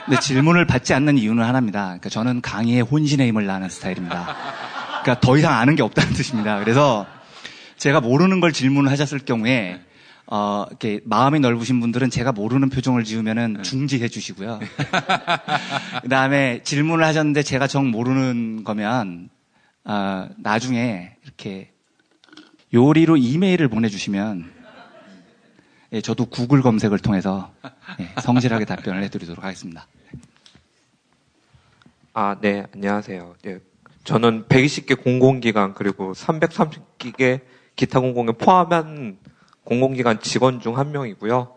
근데 질문을 받지 않는 이유는 하나입니다. 그러니까 저는 강의에 혼신의 힘을 나는 스타일입니다. 그러니까 더 이상 아는 게 없다는 뜻입니다. 그래서 제가 모르는 걸 질문을 하셨을 경우에 이렇게 마음이 넓으신 분들은 제가 모르는 표정을 지으면은 중지해 주시고요. 그다음에 질문을 하셨는데 제가 정 모르는 거면 나중에 이렇게 요리로 이메일을 보내주시면 저도 구글 검색을 통해서 성실하게 답변을 해드리도록 하겠습니다. 네, 안녕하세요. 저는 120개 공공기관 그리고 330개 기타 공공에 포함한 공공기관 직원 중 한 명이고요.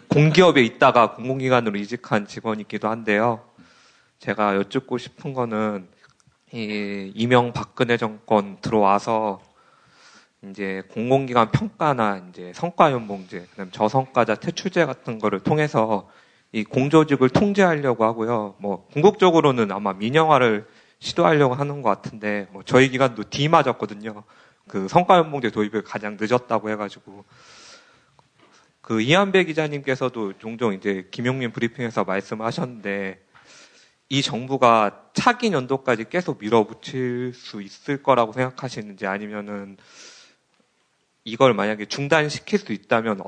공기업에 있다가 공공기관으로 이직한 직원이기도 한데요. 제가 여쭙고 싶은 거는 이명박근혜 정권 들어와서 이제 공공기관 평가나 이제 성과연봉제, 그다음 저성과자 퇴출제 같은 거를 통해서 이 공조직을 통제하려고 하고요. 궁극적으로는 아마 민영화를 시도하려고 하는 것 같은데, 저희 기관도 D 맞았거든요. 그 성과연봉제 도입을 가장 늦었다고 해가지고. 그 이완배 기자님께서도 종종 이제 김용민 브리핑에서 말씀하셨는데, 이 정부가 차기 연도까지 계속 밀어붙일 수 있을 거라고 생각하시는지, 아니면은 이걸 만약에 중단시킬 수 있다면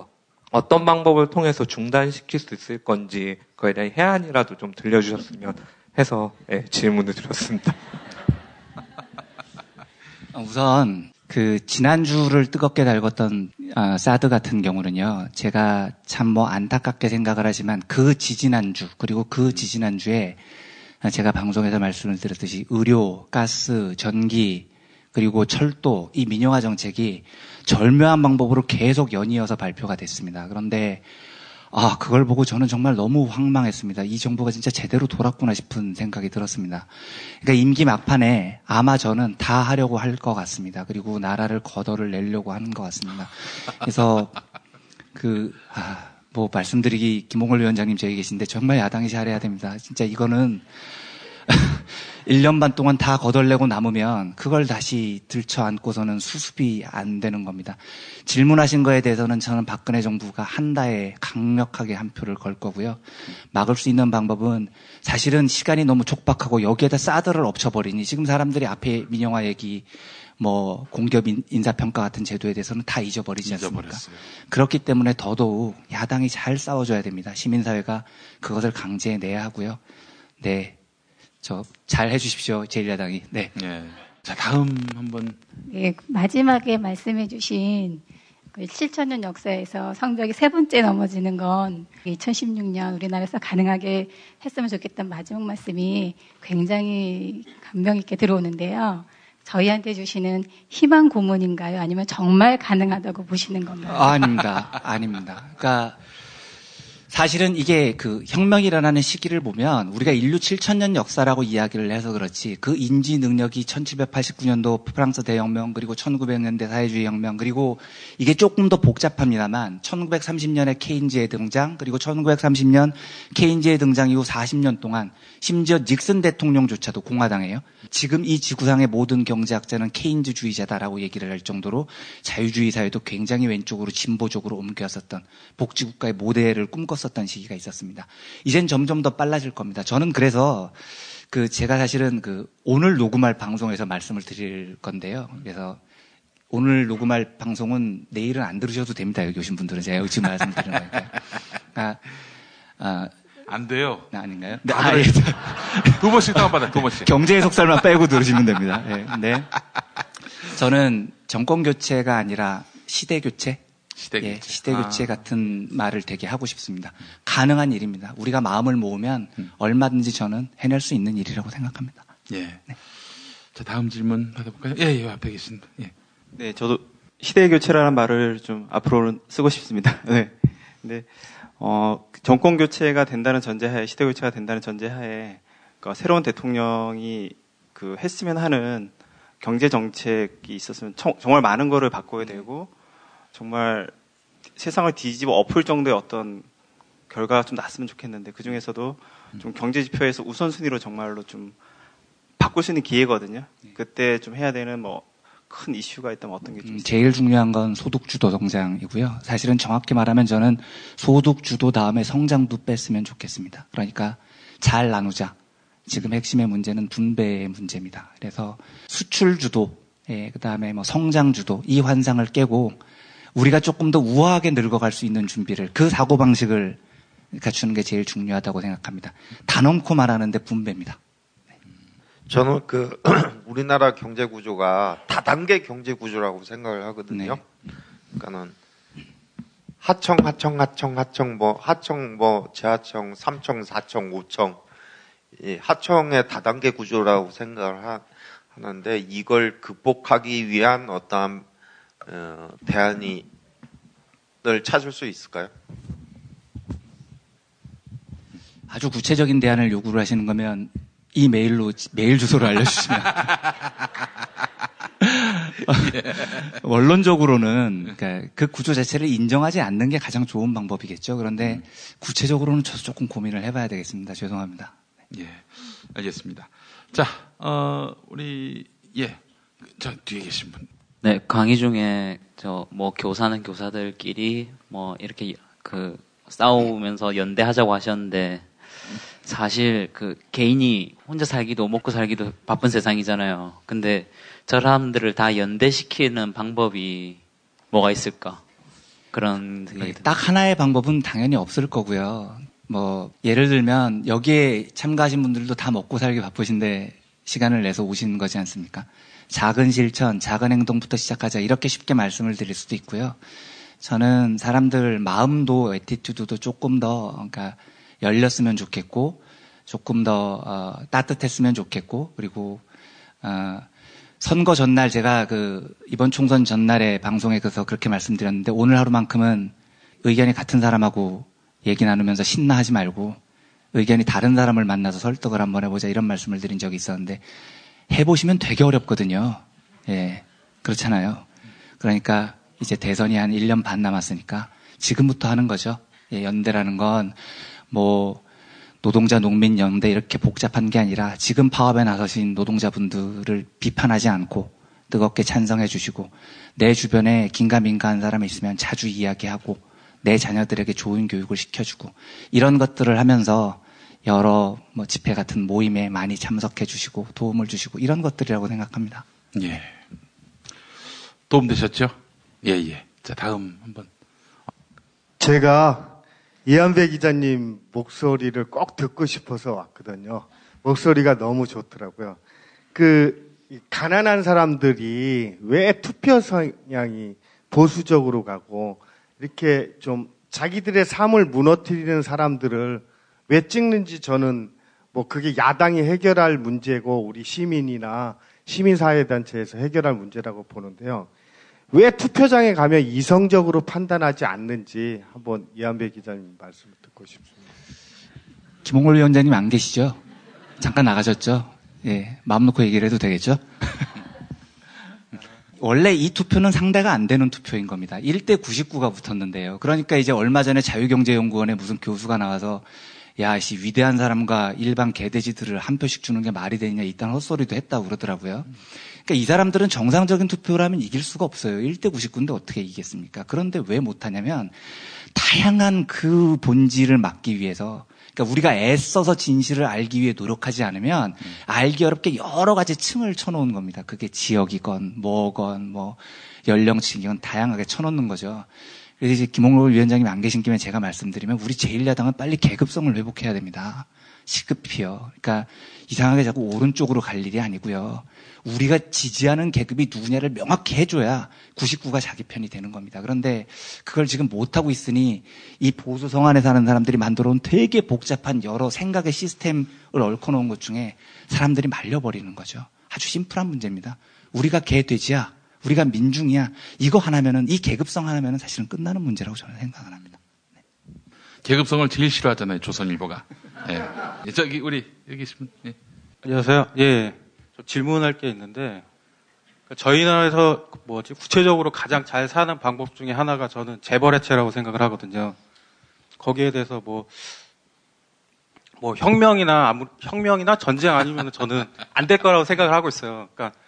어떤 방법을 통해서 중단시킬 수 있을 건지 그에 대한 해안이라도 좀 들려주셨으면 해서 질문을 드렸습니다. 우선 그 지난주를 뜨겁게 달궜던 사드 같은 경우는요, 제가 참 안타깝게 생각을 하지만 그 지지난주 그리고 그 지지난주에 제가 방송에서 말씀을 드렸듯이 의료, 가스, 전기 그리고 철도, 이 민영화 정책이 절묘한 방법으로 계속 연이어서 발표가 됐습니다. 그런데 그걸 보고 저는 정말 너무 황망했습니다. 이 정부가 진짜 제대로 돌았구나 싶은 생각이 들었습니다. 그러니까 임기 막판에 아마 저는 다 하려고 할 것 같습니다. 그리고 나라를 걷어를 내려고 하는 것 같습니다. 그래서 뭐 말씀드리기 김홍걸 위원장님 저기 계신데 정말 야당이 잘해야 됩니다. 진짜 이거는 1년 반 동안 다 거덜내고 남으면 그걸 다시 들쳐안고서는 수습이 안 되는 겁니다. 질문하신 거에 대해서는 저는 박근혜 정부가 한다에 강력하게 한 표를 걸 거고요. 막을 수 있는 방법은 사실은 시간이 너무 촉박하고 여기에다 사드를 엎쳐버리니 지금 사람들이 앞에 민영화 얘기 뭐 공기업 인사평가 같은 제도에 대해서는 다 잊어버리지 않습니까? 그렇기 때문에 더더욱 야당이 잘 싸워줘야 됩니다. 시민사회가 그것을 강제해내야 하고요. 네. 잘 해주십시오, 제1야당이. 네. 자, 다음 한번. 네, 마지막에 말씀해주신 그 7,000년 역사에서 성벽이 세 번째 넘어지는 건 2016년 우리나라에서 가능하게 했으면 좋겠다는 마지막 말씀이 굉장히 감명 있게 들어오는데요. 저희한테 주시는 희망 고문인가요? 아니면 정말 가능하다고 보시는 건가요? 아닙니다. 그러니까 사실은 이게 그 혁명이 일어나는 시기를 보면 우리가 인류 7,000년 역사라고 이야기를 해서 그렇지 그 인지 능력이 1789년도 프랑스 대혁명 그리고 1900년대 사회주의 혁명 그리고 이게 조금 더 복잡합니다만 1930년에 케인즈의 등장 그리고 1930년 케인즈의 등장 이후 40년 동안 심지어 닉슨 대통령조차도 공화당이에요. 지금 이 지구상의 모든 경제학자는 케인즈주의자다라고 얘기를 할 정도로 자유주의 사회도 굉장히 왼쪽으로 진보적으로 옮겨왔었던 복지국가의 모델을 꿈꿨었던 시기가 있었습니다. 이젠 점점 더 빨라질 겁니다. 저는 그래서 제가 사실은 오늘 녹음할 방송에서 말씀을 드릴 건데요. 그래서 오늘 녹음할 방송은 내일은 안 들으셔도 됩니다. 여기 오신 분들은 제가 지금 말씀드리는 거니까요. 안 돼요. 아닌가요? 네, 두 번씩 다운받아, 두 번씩. 경제의 속살만 빼고 들으시면 됩니다. 네. 저는 정권 교체가 아니라 시대 교체? 시대 교체 같은 말을 되게 하고 싶습니다. 가능한 일입니다. 우리가 마음을 모으면 얼마든지 저는 해낼 수 있는 일이라고 생각합니다. 네. 자, 다음 질문 받아볼까요? 예, 앞에 계신 분. 예. 네, 저도 시대 교체라는 말을 좀 앞으로는 쓰고 싶습니다. 네. 근데, 정권 교체가 된다는 전제하에, 시대 교체가 된다는 전제하에, 그러니까 새로운 대통령이 했으면 하는 경제 정책이 있었으면 정말 많은 거를 바꿔야 되고, 정말 세상을 뒤집어 엎을 정도의 어떤 결과가 좀 났으면 좋겠는데, 그 중에서도 좀 경제 지표에서 우선순위로 정말로 좀 바꿀 수 있는 기회거든요. 그때 좀 해야 되는 큰 이슈가 있다면 어떤 게 좀 있을까요? 제일 중요한 건 소득주도 성장이고요. 사실은 정확히 말하면 저는 소득주도 다음에 성장도 뺐으면 좋겠습니다. 그러니까 잘 나누자. 지금 핵심의 문제는 분배의 문제입니다. 그래서 수출주도, 그다음에 성장주도 이 환상을 깨고 우리가 조금 더 우아하게 늙어갈 수 있는 준비를 그 사고방식을 갖추는 게 제일 중요하다고 생각합니다. 다 넘고 말하는데 분배입니다. 저는 우리나라 경제 구조가 다단계 경제 구조라고 생각을 하거든요. 그러니까는 하청, 재하청, 3청, 4청, 5청, 하청의 다단계 구조라고 생각을 하는데 이걸 극복하기 위한 어떠한 대안을 찾을 수 있을까요? 아주 구체적인 대안을 요구를 하시는 거면 이 메일 주소를 알려주시면. 원론적으로는, 그러니까 그 구조 자체를 인정하지 않는 게 가장 좋은 방법이겠죠. 그런데 구체적으로는 저도 조금 고민을 해봐야 되겠습니다. 죄송합니다. 예, 알겠습니다. 자, 저 뒤에 계신 분. 네, 강의 중에 교사는 교사들끼리 이렇게 싸우면서 연대하자고 하셨는데, 사실 개인이 혼자 살기도 먹고 살기도 바쁜 세상이잖아요. 근데 저 사람들을 다 연대시키는 방법이 뭐가 있을까? 그런 생각이 듭니다. 딱 하나의 방법은 당연히 없을 거고요. 예를 들면 여기에 참가하신 분들도 다 먹고 살기 바쁘신데 시간을 내서 오신 거지 않습니까? 작은 실천, 작은 행동부터 시작하자 이렇게 쉽게 말씀을 드릴 수도 있고요. 저는 사람들 마음도 애티튜드도 조금 더 열렸으면 좋겠고 조금 더 따뜻했으면 좋겠고 그리고 선거 전날 제가 이번 총선 전날에 방송에 그래서 그렇게 말씀드렸는데 오늘 하루만큼은 의견이 같은 사람하고 얘기 나누면서 신나하지 말고 의견이 다른 사람을 만나서 설득을 한번 해보자 이런 말씀을 드린 적이 있었는데 해보시면 되게 어렵거든요. 예, 그렇잖아요. 그러니까 이제 대선이 한 1년 반 남았으니까 지금부터 하는 거죠. 예, 연대라는 건 뭐 노동자 농민 연대 이렇게 복잡한 게 아니라 지금 파업에 나서신 노동자분들을 비판하지 않고 뜨겁게 찬성해 주시고 내 주변에 긴가민가한 사람이 있으면 자주 이야기하고 내 자녀들에게 좋은 교육을 시켜주고 이런 것들을 하면서 여러 뭐 집회 같은 모임에 많이 참석해 주시고 도움을 주시고 이런 것들이라고 생각합니다. 예. 도움 되셨죠? 예, 예. 자, 다음 한번. 제가 이한배 기자님 목소리를 꼭 듣고 싶어서 왔거든요. 목소리가 너무 좋더라고요. 가난한 사람들이 왜 투표 성향이 보수적으로 가고 이렇게 좀 자기들의 삶을 무너뜨리는 사람들을 왜 찍는지 저는 뭐 그게 야당이 해결할 문제고 우리 시민이나 시민사회단체에서 해결할 문제라고 보는데요. 왜 투표장에 가면 이성적으로 판단하지 않는지 한번 이한배 기자님 말씀을 듣고 싶습니다. 김홍걸 위원장님 안 계시죠? 잠깐 나가셨죠? 예, 마음 놓고 얘기를 해도 되겠죠? 원래 이 투표는 상대가 안 되는 투표인 겁니다. 1대 99가 붙었는데요. 그러니까 이제 얼마 전에 자유경제연구원에 무슨 교수가 나와서 야, 위대한 사람과 일반 개돼지들을 한 표씩 주는 게 말이 되냐 이딴 헛소리도 했다고 그러더라고요. 그러니까 이 사람들은 정상적인 투표를 하면 이길 수가 없어요. 1대 99인데 어떻게 이기겠습니까? 그런데 왜 못하냐면 다양한 그 본질을 막기 위해서 그러니까 우리가 애써서 진실을 알기 위해 노력하지 않으면 알기 어렵게 여러 가지 층을 쳐놓은 겁니다. 그게 지역이건 뭐건 뭐 연령층이건 다양하게 쳐놓는 거죠. 그래서 이제 김홍걸 위원장님이 안 계신 김에 제가 말씀드리면 우리 제1야당은 빨리 계급성을 회복해야 됩니다. 시급히요. 그러니까 이상하게 자꾸 오른쪽으로 갈 일이 아니고요. 우리가 지지하는 계급이 누구냐를 명확히 해줘야 99가 자기 편이 되는 겁니다. 그런데 그걸 지금 못하고 있으니 이 보수 성안에 사는 사람들이 만들어온 되게 복잡한 여러 생각의 시스템을 얽어 놓은 것 중에 사람들이 말려버리는 거죠. 아주 심플한 문제입니다. 우리가 개돼지야. 우리가 민중이야. 이거 하나면은 이 계급성 하나면은 사실은 끝나는 문제라고 저는 생각을 합니다. 네. 계급성을 제일 싫어하잖아요. 조선일보가. 예. 저기 우리 여기 있으면. 예. 안녕하세요. 예. 저 질문할 게 있는데 저희 나라에서 구체적으로 가장 잘 사는 방법 중에 하나가 저는 재벌해체라고 생각을 하거든요. 거기에 대해서 혁명이나 전쟁 아니면 저는 안 될 거라고 생각을 하고 있어요. 그러니까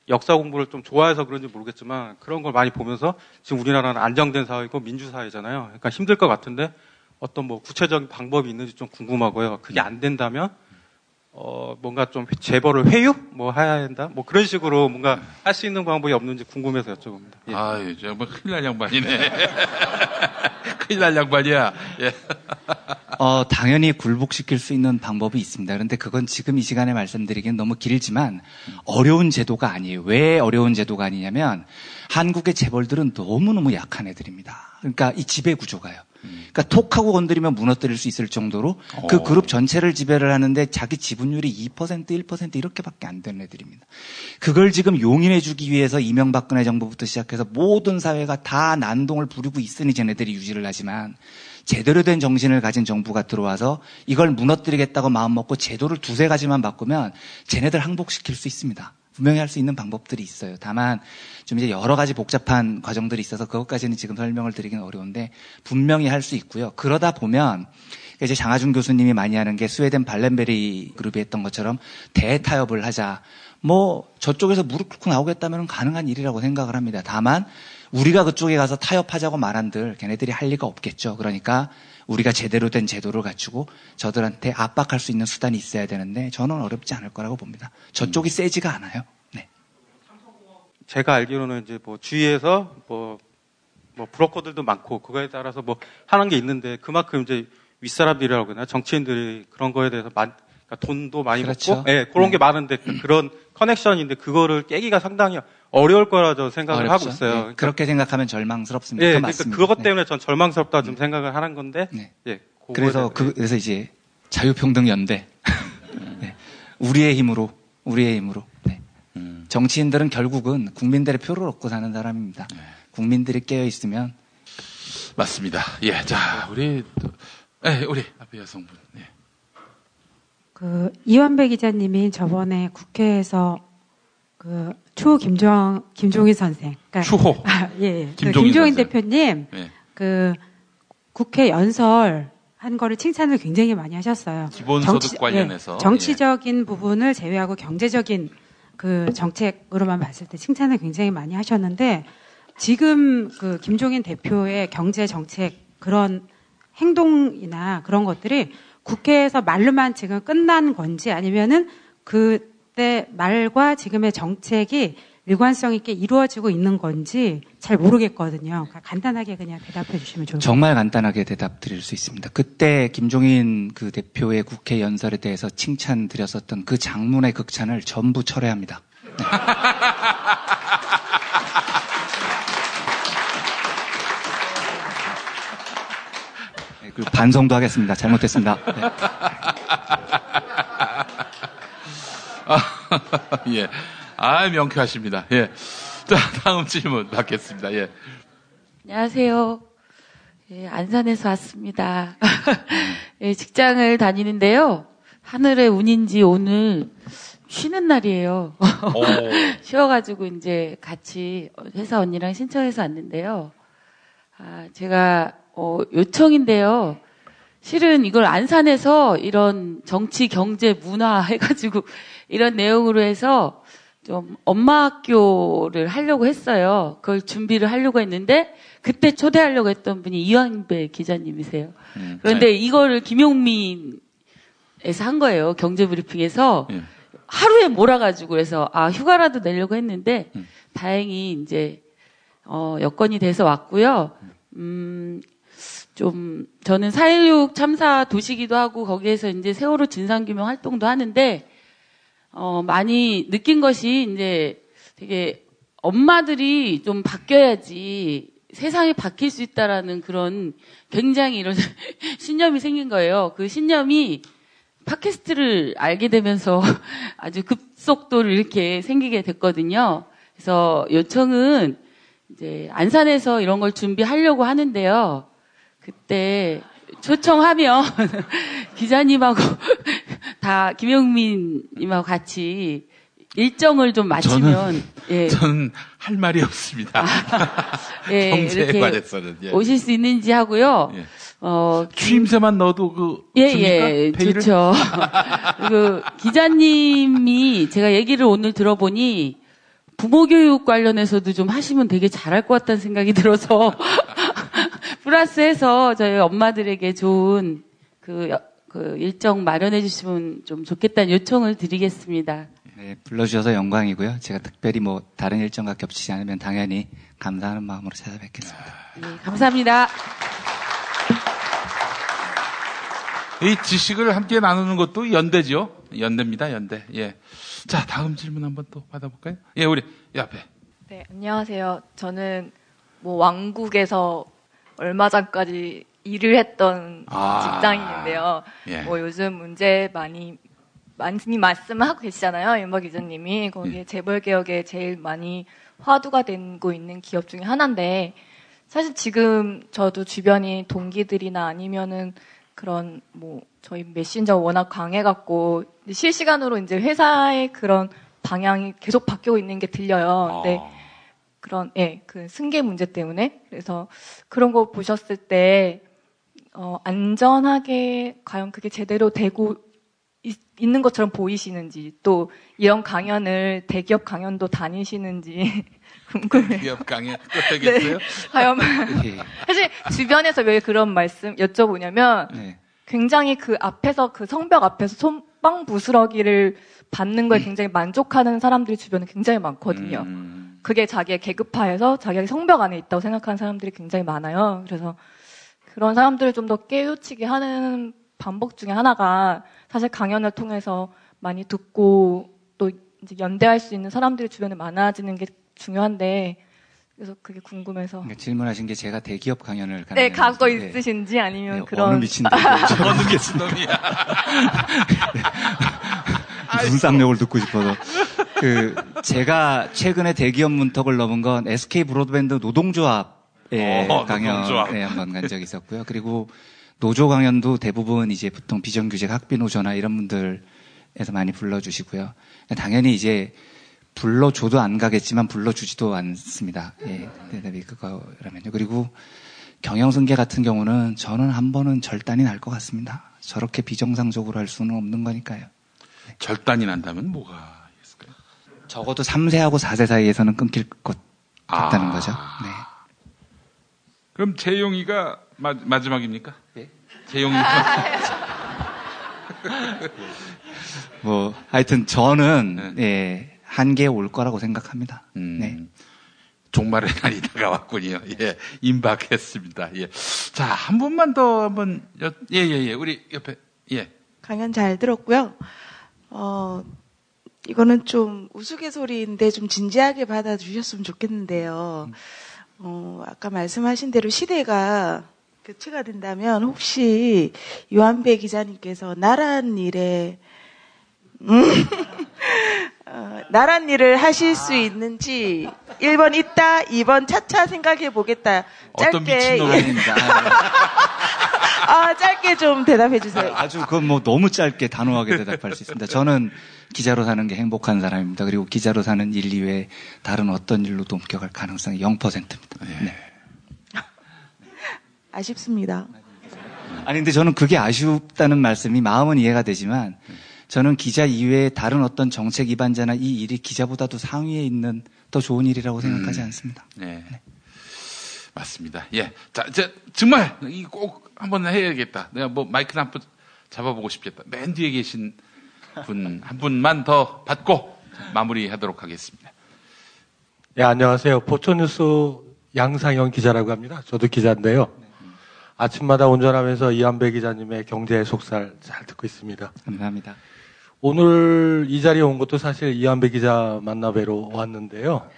역사 공부를 좀 좋아해서 그런지 모르겠지만 그런 걸 많이 보면서 지금 우리나라는 안정된 사회이고 민주사회잖아요. 그러니까 힘들 것 같은데 어떤 구체적인 방법이 있는지 좀 궁금하고요. 그게 안 된다면 뭔가 좀 재벌을 회유? 해야 된다? 그런 식으로 뭔가 할 수 있는 방법이 없는지 궁금해서 여쭤봅니다. 예. 아유, 정말 큰일 날 양반이네. 큰일 날 양반이야. 예. 당연히 굴복시킬 수 있는 방법이 있습니다. 그런데 그건 지금 이 시간에 말씀드리기는 너무 길지만 어려운 제도가 아니에요. 왜 어려운 제도가 아니냐면 한국의 재벌들은 너무너무 약한 애들입니다. 그러니까 이 지배 구조가요. 그러니까 톡하고 건드리면 무너뜨릴 수 있을 정도로 그 그룹 전체를 지배를 하는데 자기 지분율이 2%, 1% 이렇게밖에 안 되는 애들입니다. 그걸 지금 용인해주기 위해서 이명박근혜 정부부터 시작해서 모든 사회가 다 난동을 부리고 있으니 쟤네들이 유지를 하지만 제대로 된 정신을 가진 정부가 들어와서 이걸 무너뜨리겠다고 마음먹고 제도를 두세 가지만 바꾸면 쟤네들 항복시킬 수 있습니다. 분명히 할 수 있는 방법들이 있어요. 다만 좀 이제 여러 가지 복잡한 과정들이 있어서 그것까지는 지금 설명을 드리기는 어려운데 분명히 할 수 있고요. 그러다 보면 이제 장하준 교수님이 많이 하는 게 스웨덴 발렌베리 그룹이 했던 것처럼 대타협을 하자. 저쪽에서 무릎 꿇고 나오겠다면 가능한 일이라고 생각을 합니다. 다만 우리가 그쪽에 가서 타협하자고 말한들 걔네들이 할 리가 없겠죠. 그러니까 우리가 제대로 된 제도를 갖추고 저들한테 압박할 수 있는 수단이 있어야 되는데 저는 어렵지 않을 거라고 봅니다. 저쪽이 세지가 않아요. 네. 제가 알기로는 이제 주위에서 브로커들도 많고 그거에 따라서 하는 게 있는데 그만큼 이제 윗사람들이라고 하나 정치인들이 그런 거에 대해서 그러니까 돈도 많이 그렇죠. 먹고 그런 게 많은데 그런 커넥션인데 그거를 깨기가 상당히 어려울 거라 저 생각을 어렵죠. 하고 있어요. 네. 그러니까, 그렇게 생각하면 절망스럽습니다. 그러니까 맞습니다. 그것 때문에 전 절망스럽다 좀 생각을 하는 건데. 네. 예, 그래서 이제 자유평등연대 네. 우리의 힘으로. 네. 정치인들은 결국은 국민들의 표를 얻고 사는 사람입니다. 국민들이 깨어 있으면 맞습니다. 예, 자, 우리 앞에 여성분. 예. 이완배 기자님이 저번에 국회에서 추호 김종인 선생. 그러니까, 추호. 예. 김종인 대표님, 예. 국회 연설 한 거를 칭찬을 굉장히 많이 하셨어요. 기본소득 관련해서. 정치적인 부분을 제외하고 경제적인 정책으로만 봤을 때 칭찬을 굉장히 많이 하셨는데, 지금 김종인 대표의 경제 정책 그런 행동이나 그런 것들이 국회에서 말로만 지금 끝난 건지 아니면은 그때 말과 지금의 정책이 일관성 있게 이루어지고 있는 건지 잘 모르겠거든요. 그러니까 간단하게 그냥 대답해 주시면 좋을 것 같아요. 정말 간단하게 대답 드릴 수 있습니다. 그때 김종인 대표의 국회 연설에 대해서 칭찬드렸었던 그 장문의 극찬을 전부 철회합니다. 그리고 반성도 하겠습니다. 잘못했습니다. 네. 예. 명쾌하십니다. 예. 자, 다음 질문 받겠습니다. 예. 안녕하세요. 예, 안산에서 왔습니다. 예, 직장을 다니는데요. 하늘의 운인지 오늘 쉬는 날이에요. 쉬어가지고 이제 같이 회사 언니랑 신청해서 왔는데요. 제가 요청인데요. 실은 이걸 안산에서 이런 정치, 경제, 문화 해가지고 이런 내용으로 해서 좀 엄마 학교를 하려고 했어요. 그걸 준비를 하려고 했는데 그때 초대하려고 했던 분이 이완배 기자님이세요. 그런데 이거를 김용민에서 한 거예요. 경제브리핑에서 하루에 몰아가지고 그래서 휴가라도 내려고 했는데 다행히 이제 여건이 돼서 왔고요. 좀 저는 4.16 참사 도시기도 하고 거기에서 이제 세월호 진상규명 활동도 하는데 많이 느낀 것이 이제 되게 엄마들이 좀 바뀌어야지 세상이 바뀔 수 있다라는 그런 굉장히 이런 신념이 생긴 거예요. 그 신념이 팟캐스트를 알게 되면서 아주 급속도로 이렇게 생기게 됐거든요. 그래서 요청은 이제 안산에서 이런 걸 준비하려고 하는데요. 그때 초청하면 기자님하고 다 김용민님하고 같이 일정을 좀 맞추면 저는 할 말이 없습니다. 예, 경제에 관해서는 오실 수 있는지 하고요. 취임새만 넣어도 예, 좋죠. 그리고 기자님이 제가 얘기를 오늘 들어보니 부모 교육 관련해서도 좀 하시면 되게 잘할 것 같다는 생각이 들어서 플러스해서 저희 엄마들에게 좋은 그 일정 마련해 주시면 좀 좋겠다는 요청을 드리겠습니다. 네, 불러주셔서 영광이고요. 제가 특별히 다른 일정과 겹치지 않으면 당연히 감사하는 마음으로 찾아뵙겠습니다. 네, 감사합니다. 이 지식을 함께 나누는 것도 연대죠. 연대입니다, 연대. 예. 자, 다음 질문 한번 또 받아볼까요? 예, 우리 앞에. 네, 안녕하세요. 저는 왕국에서 얼마 전까지 일을 했던 직장인인데요. 예. 요즘 문제 많이 말씀하고 계시잖아요. 윤박 기자님이. 거기에 재벌개혁에 제일 많이 화두가 되고 있는 기업 중에 하나인데, 사실 지금 저도 주변이 동기들이나 아니면은 그런 저희 메신저 워낙 강해갖고 실시간으로 이제 회사의 그런 방향이 계속 바뀌고 있는 게 들려요. 근데 그런 그 승계 문제 때문에 그래서 그런 거 보셨을 때 안전하게 과연 그게 제대로 되고 있는 것처럼 보이시는지, 또 이런 강연을 대기업 강연도 다니시는지 궁금해요. 대기업 강연 또 되겠어요? 네. 과연 사실 주변에서 왜 그런 말씀 여쭤보냐면 굉장히 그 앞에서 그 성벽 앞에서 손빵 부스러기를 받는 거에 굉장히 만족하는 사람들이 주변에 굉장히 많거든요. 그게 자기의 계급화해서 자기의 성벽 안에 있다고 생각하는 사람들이 굉장히 많아요. 그래서 그런 사람들을 좀 더 깨우치게 하는 방법 중에 하나가 사실 강연을 통해서 많이 듣고 또 이제 연대할 수 있는 사람들이 주변에 많아지는 게 중요한데, 그래서 그게 궁금해서. 그러니까 질문하신 게 제가 대기업 강연을 가는. 네, 각오 있으신지 아니면 그런. 어느 미친놈이야. 어느 미친놈이야. 무슨 쌍욕을 듣고 싶어서. 제가 최근에 대기업 문턱을 넘은 건 SK 브로드밴드 노동조합 예, 너무 좋아. 강연에 한번 간 적이 있었고요. 그리고 노조 강연도 대부분 이제 보통 비정규직 학비 노조나 이런 분들에서 많이 불러주시고요. 당연히 이제 불러줘도 안 가겠지만 불러주지도 않습니다. 예, 대답이 그거라면요. 그리고 경영승계 같은 경우는 저는 한 번은 절단이 날 것 같습니다. 저렇게 비정상적으로 할 수는 없는 거니까요. 네. 절단이 난다면 뭐가 있을까요? 적어도 3세하고 4세 사이에서는 끊길 것 같다는 거죠. 네. 그럼 재용이가 마지막입니까? 네. 재용이가 뭐 하여튼 저는 예, 한계에 올 거라고 생각합니다. 네. 종말의 날이 다가왔군요. 예, 임박했습니다. 예. 자, 한 분만 더 한번 우리 옆에 예. 강연 잘 들었고요. 이거는 좀 우스갯소리인데 좀 진지하게 받아주셨으면 좋겠는데요. 아까 말씀하신 대로 시대가 교체가 된다면 혹시 요한배 기자님께서 나란 일에 나란 일을 하실 수 있는지 1번 있다, 2번 차차 생각해 보겠다. 어떤 미친놈 아닙니다. 짧게 좀 대답해 주세요. 아주 그건 뭐 너무 짧게 단호하게 대답할 수 있습니다. 저는 기자로 사는 게 행복한 사람입니다. 그리고 기자로 사는 일 이외에 다른 어떤 일로도 옮겨갈 가능성이 0%입니다. 네. 아쉽습니다. 아니 근데 저는 그게 아쉽다는 말씀이 마음은 이해가 되지만 저는 기자 이외에 다른 어떤 정책 입안자나 이 일이 기자보다도 상위에 있는 더 좋은 일이라고 생각하지 않습니다. 네. 맞습니다. 예. 자, 이제 정말 이거 꼭 한번 해야겠다. 내가 뭐 마이크를 한번 잡아보고 싶겠다. 맨 뒤에 계신 분 한 분만 더 받고 마무리하도록 하겠습니다. 네, 안녕하세요. 포천뉴스 양상현 기자라고 합니다. 저도 기자인데요. 아침마다 운전하면서 이한배 기자님의 경제 속살 잘 듣고 있습니다. 감사합니다. 오늘 이 자리에 온 것도 사실 이한배 기자 만나뵈러 왔는데요.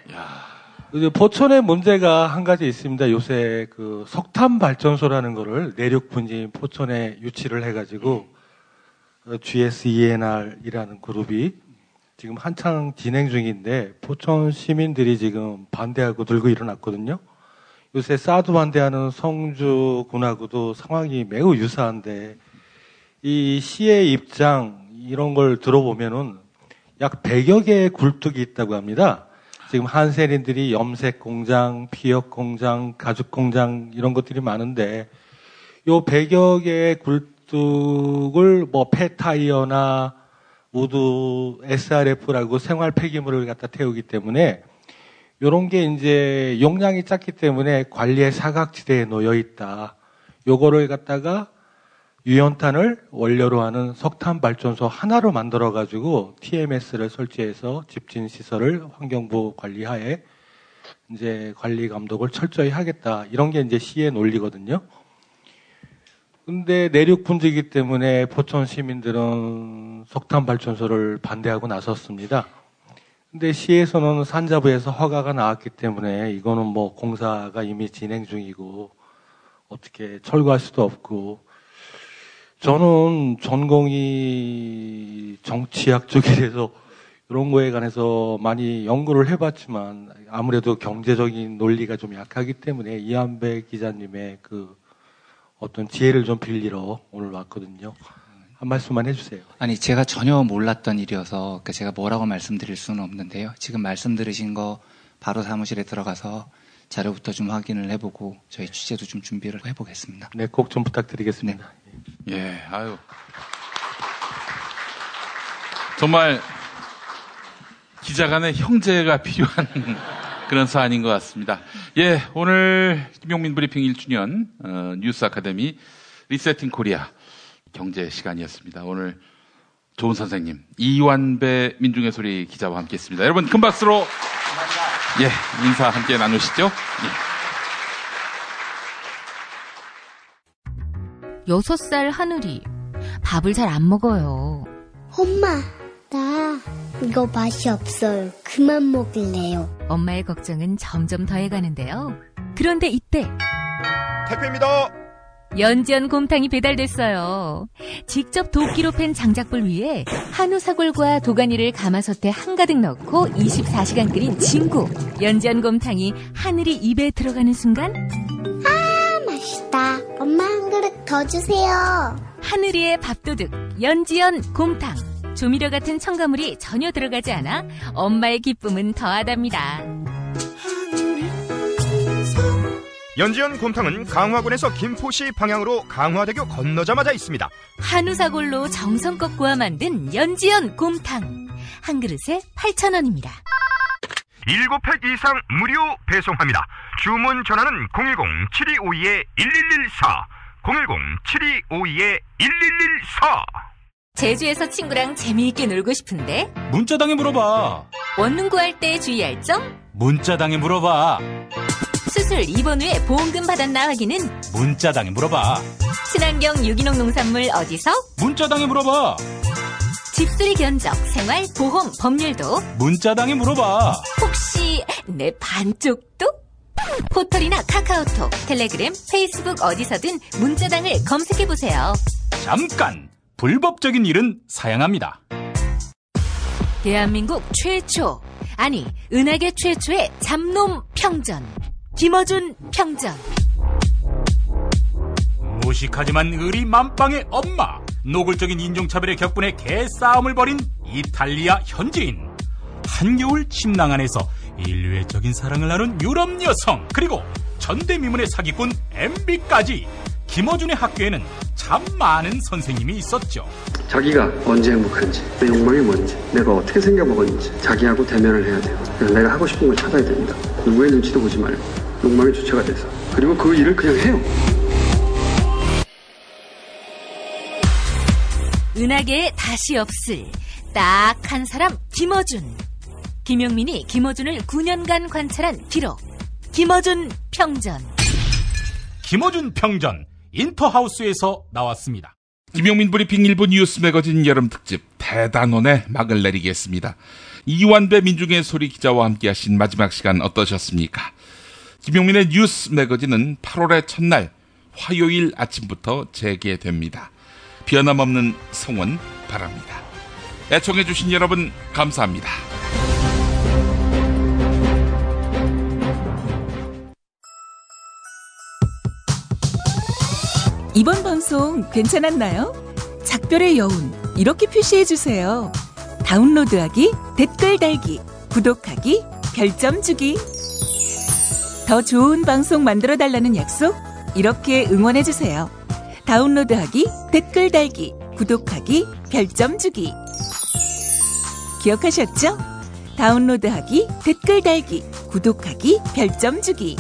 포천의 문제가 한 가지 있습니다. 요새 그 석탄 발전소라는 거를 내륙 분지인 포천에 유치를 해가지고 GSENR이라는 그룹이 지금 한창 진행 중인데 포천 시민들이 지금 반대하고 들고 일어났거든요. 요새 사드 반대하는 성주군하고도 상황이 매우 유사한데 이 시의 입장 이런 걸 들어보면은 약 100여 개의 굴뚝이 있다고 합니다. 지금 한세린들이 염색 공장, 피혁 공장, 가죽 공장 이런 것들이 많은데 요 100여 개의 굴뚝을 뭐 폐타이어나 우드 SRF라고 생활 폐기물을 갖다 태우기 때문에 요런 게 이제 용량이 작기 때문에 관리의 사각지대에 놓여 있다. 요거를 갖다가 유연탄을 원료로 하는 석탄 발전소 하나로 만들어 가지고 TMS를 설치해서 집진 시설을 환경부 관리하에 이제 관리 감독을 철저히 하겠다. 이런 게 이제 시의 논리거든요. 근데 내륙 분지이기 때문에 포천 시민들은 석탄 발전소를 반대하고 나섰습니다. 근데 시에서는 산자부에서 허가가 나왔기 때문에 이거는 뭐 공사가 이미 진행 중이고 어떻게 철거할 수도 없고 저는 전공이 정치학 쪽이라서 이런 거에 관해서 많이 연구를 해봤지만 아무래도 경제적인 논리가 좀 약하기 때문에 이한배 기자님의 그 어떤 지혜를 좀 빌리러 오늘 왔거든요. 한 말씀만 해주세요. 아니 제가 전혀 몰랐던 일이어서 그러니까 제가 뭐라고 말씀드릴 수는 없는데요. 지금 말씀 들으신 거 바로 사무실에 들어가서 자료부터 좀 확인을 해보고 저희 취재도 좀 준비를 해보겠습니다. 네, 꼭 좀 부탁드리겠습니다. 네. 예, 아유. 정말 기자 간의 형제가 필요한 그런 사안인 것 같습니다. 예, 오늘 김용민 브리핑 1주년 뉴스 아카데미 리세팅 코리아 경제 시간이었습니다. 오늘 좋은 선생님 이완배 민중의 소리 기자와 함께했습니다. 여러분 큰 박수로 예 인사 함께 나누시죠. 예. 6살 하늘이 밥을 잘 안 먹어요. 엄마, 나 이거 맛이 없어요. 그만 먹을래요. 엄마의 걱정은 점점 더해가는데요. 그런데 이때 택배입니다. 연지연 곰탕이 배달됐어요. 직접 도끼로 팬 장작불 위에 한우 사골과 도가니를 가마솥에 한가득 넣고 24시간 끓인 진국. 연지연 곰탕이 하늘이 입에 들어가는 순간 맛있다. 엄마 한 그릇 더 주세요. 하늘이의 밥도둑 연지연 곰탕. 조미료 같은 첨가물이 전혀 들어가지 않아 엄마의 기쁨은 더하답니다. 연지연 곰탕은 강화군에서 김포시 방향으로 강화대교 건너자마자 있습니다. 한우 사골로 정성껏 구워 만든 연지연 곰탕. 한 그릇에 8,000원입니다. 7팩 이상 무료 배송합니다. 주문 전화는 010-7252-1114 010-7252-1114. 제주에서 친구랑 재미있게 놀고 싶은데 문자당에 물어봐. 원룸 구할 때 주의할 점? 문자당에 물어봐. 수술 입원 후에 보험금 받았나 확인은 문자당에 물어봐. 친환경 유기농 농산물 어디서? 문자당에 물어봐. 집수리 견적, 생활, 보험, 법률도 문자당에 물어봐. 혹시 내 반쪽도? 포털이나 카카오톡, 텔레그램, 페이스북 어디서든 문자당을 검색해보세요. 잠깐! 불법적인 일은 사양합니다. 대한민국 최초, 아니 은하계 최초의 잡놈 평전. 김어준 평전. 무식하지만 의리 만빵의 엄마. 노골적인 인종차별의 격분에 개싸움을 벌인 이탈리아 현지인. 한겨울 침낭 안에서 인류애적인 사랑을 나눈 유럽 여성. 그리고 전대미문의 사기꾼 MB까지. 김어준의 학교에는 참 많은 선생님이 있었죠. 자기가 언제 행복한지, 내 욕망이 뭔지, 내가 어떻게 생겨먹었는지 자기하고 대면을 해야 돼요. 내가 하고 싶은 걸 찾아야 됩니다. 누구의 눈치도 보지 말고 욕망의 주체가 돼서. 그리고 그 일을 그냥 해요. 은하계에 다시 없을 딱 한 사람 김어준. 김용민이 김어준을 9년간 관찰한 기록. 김어준 평전. 김어준 평전 인터하우스에서 나왔습니다. 김용민 브리핑 일본 뉴스 매거진 여름 특집 대단원의 막을 내리겠습니다. 이완배 민중의 소리 기자와 함께하신 마지막 시간 어떠셨습니까? 김용민의 뉴스 매거진은 8월의 첫날 화요일 아침부터 재개됩니다. 변함없는 성원 바랍니다. 애청해주신 여러분 감사합니다. 이번 방송 괜찮았나요? 작별의 여운 이렇게 표시해주세요. 다운로드하기, 댓글 달기, 구독하기, 별점 주기. 더 좋은 방송 만들어달라는 약속 이렇게 응원해주세요. 다운로드하기, 댓글 달기, 구독하기, 별점 주기. 기억하셨죠? 다운로드하기, 댓글 달기, 구독하기, 별점 주기.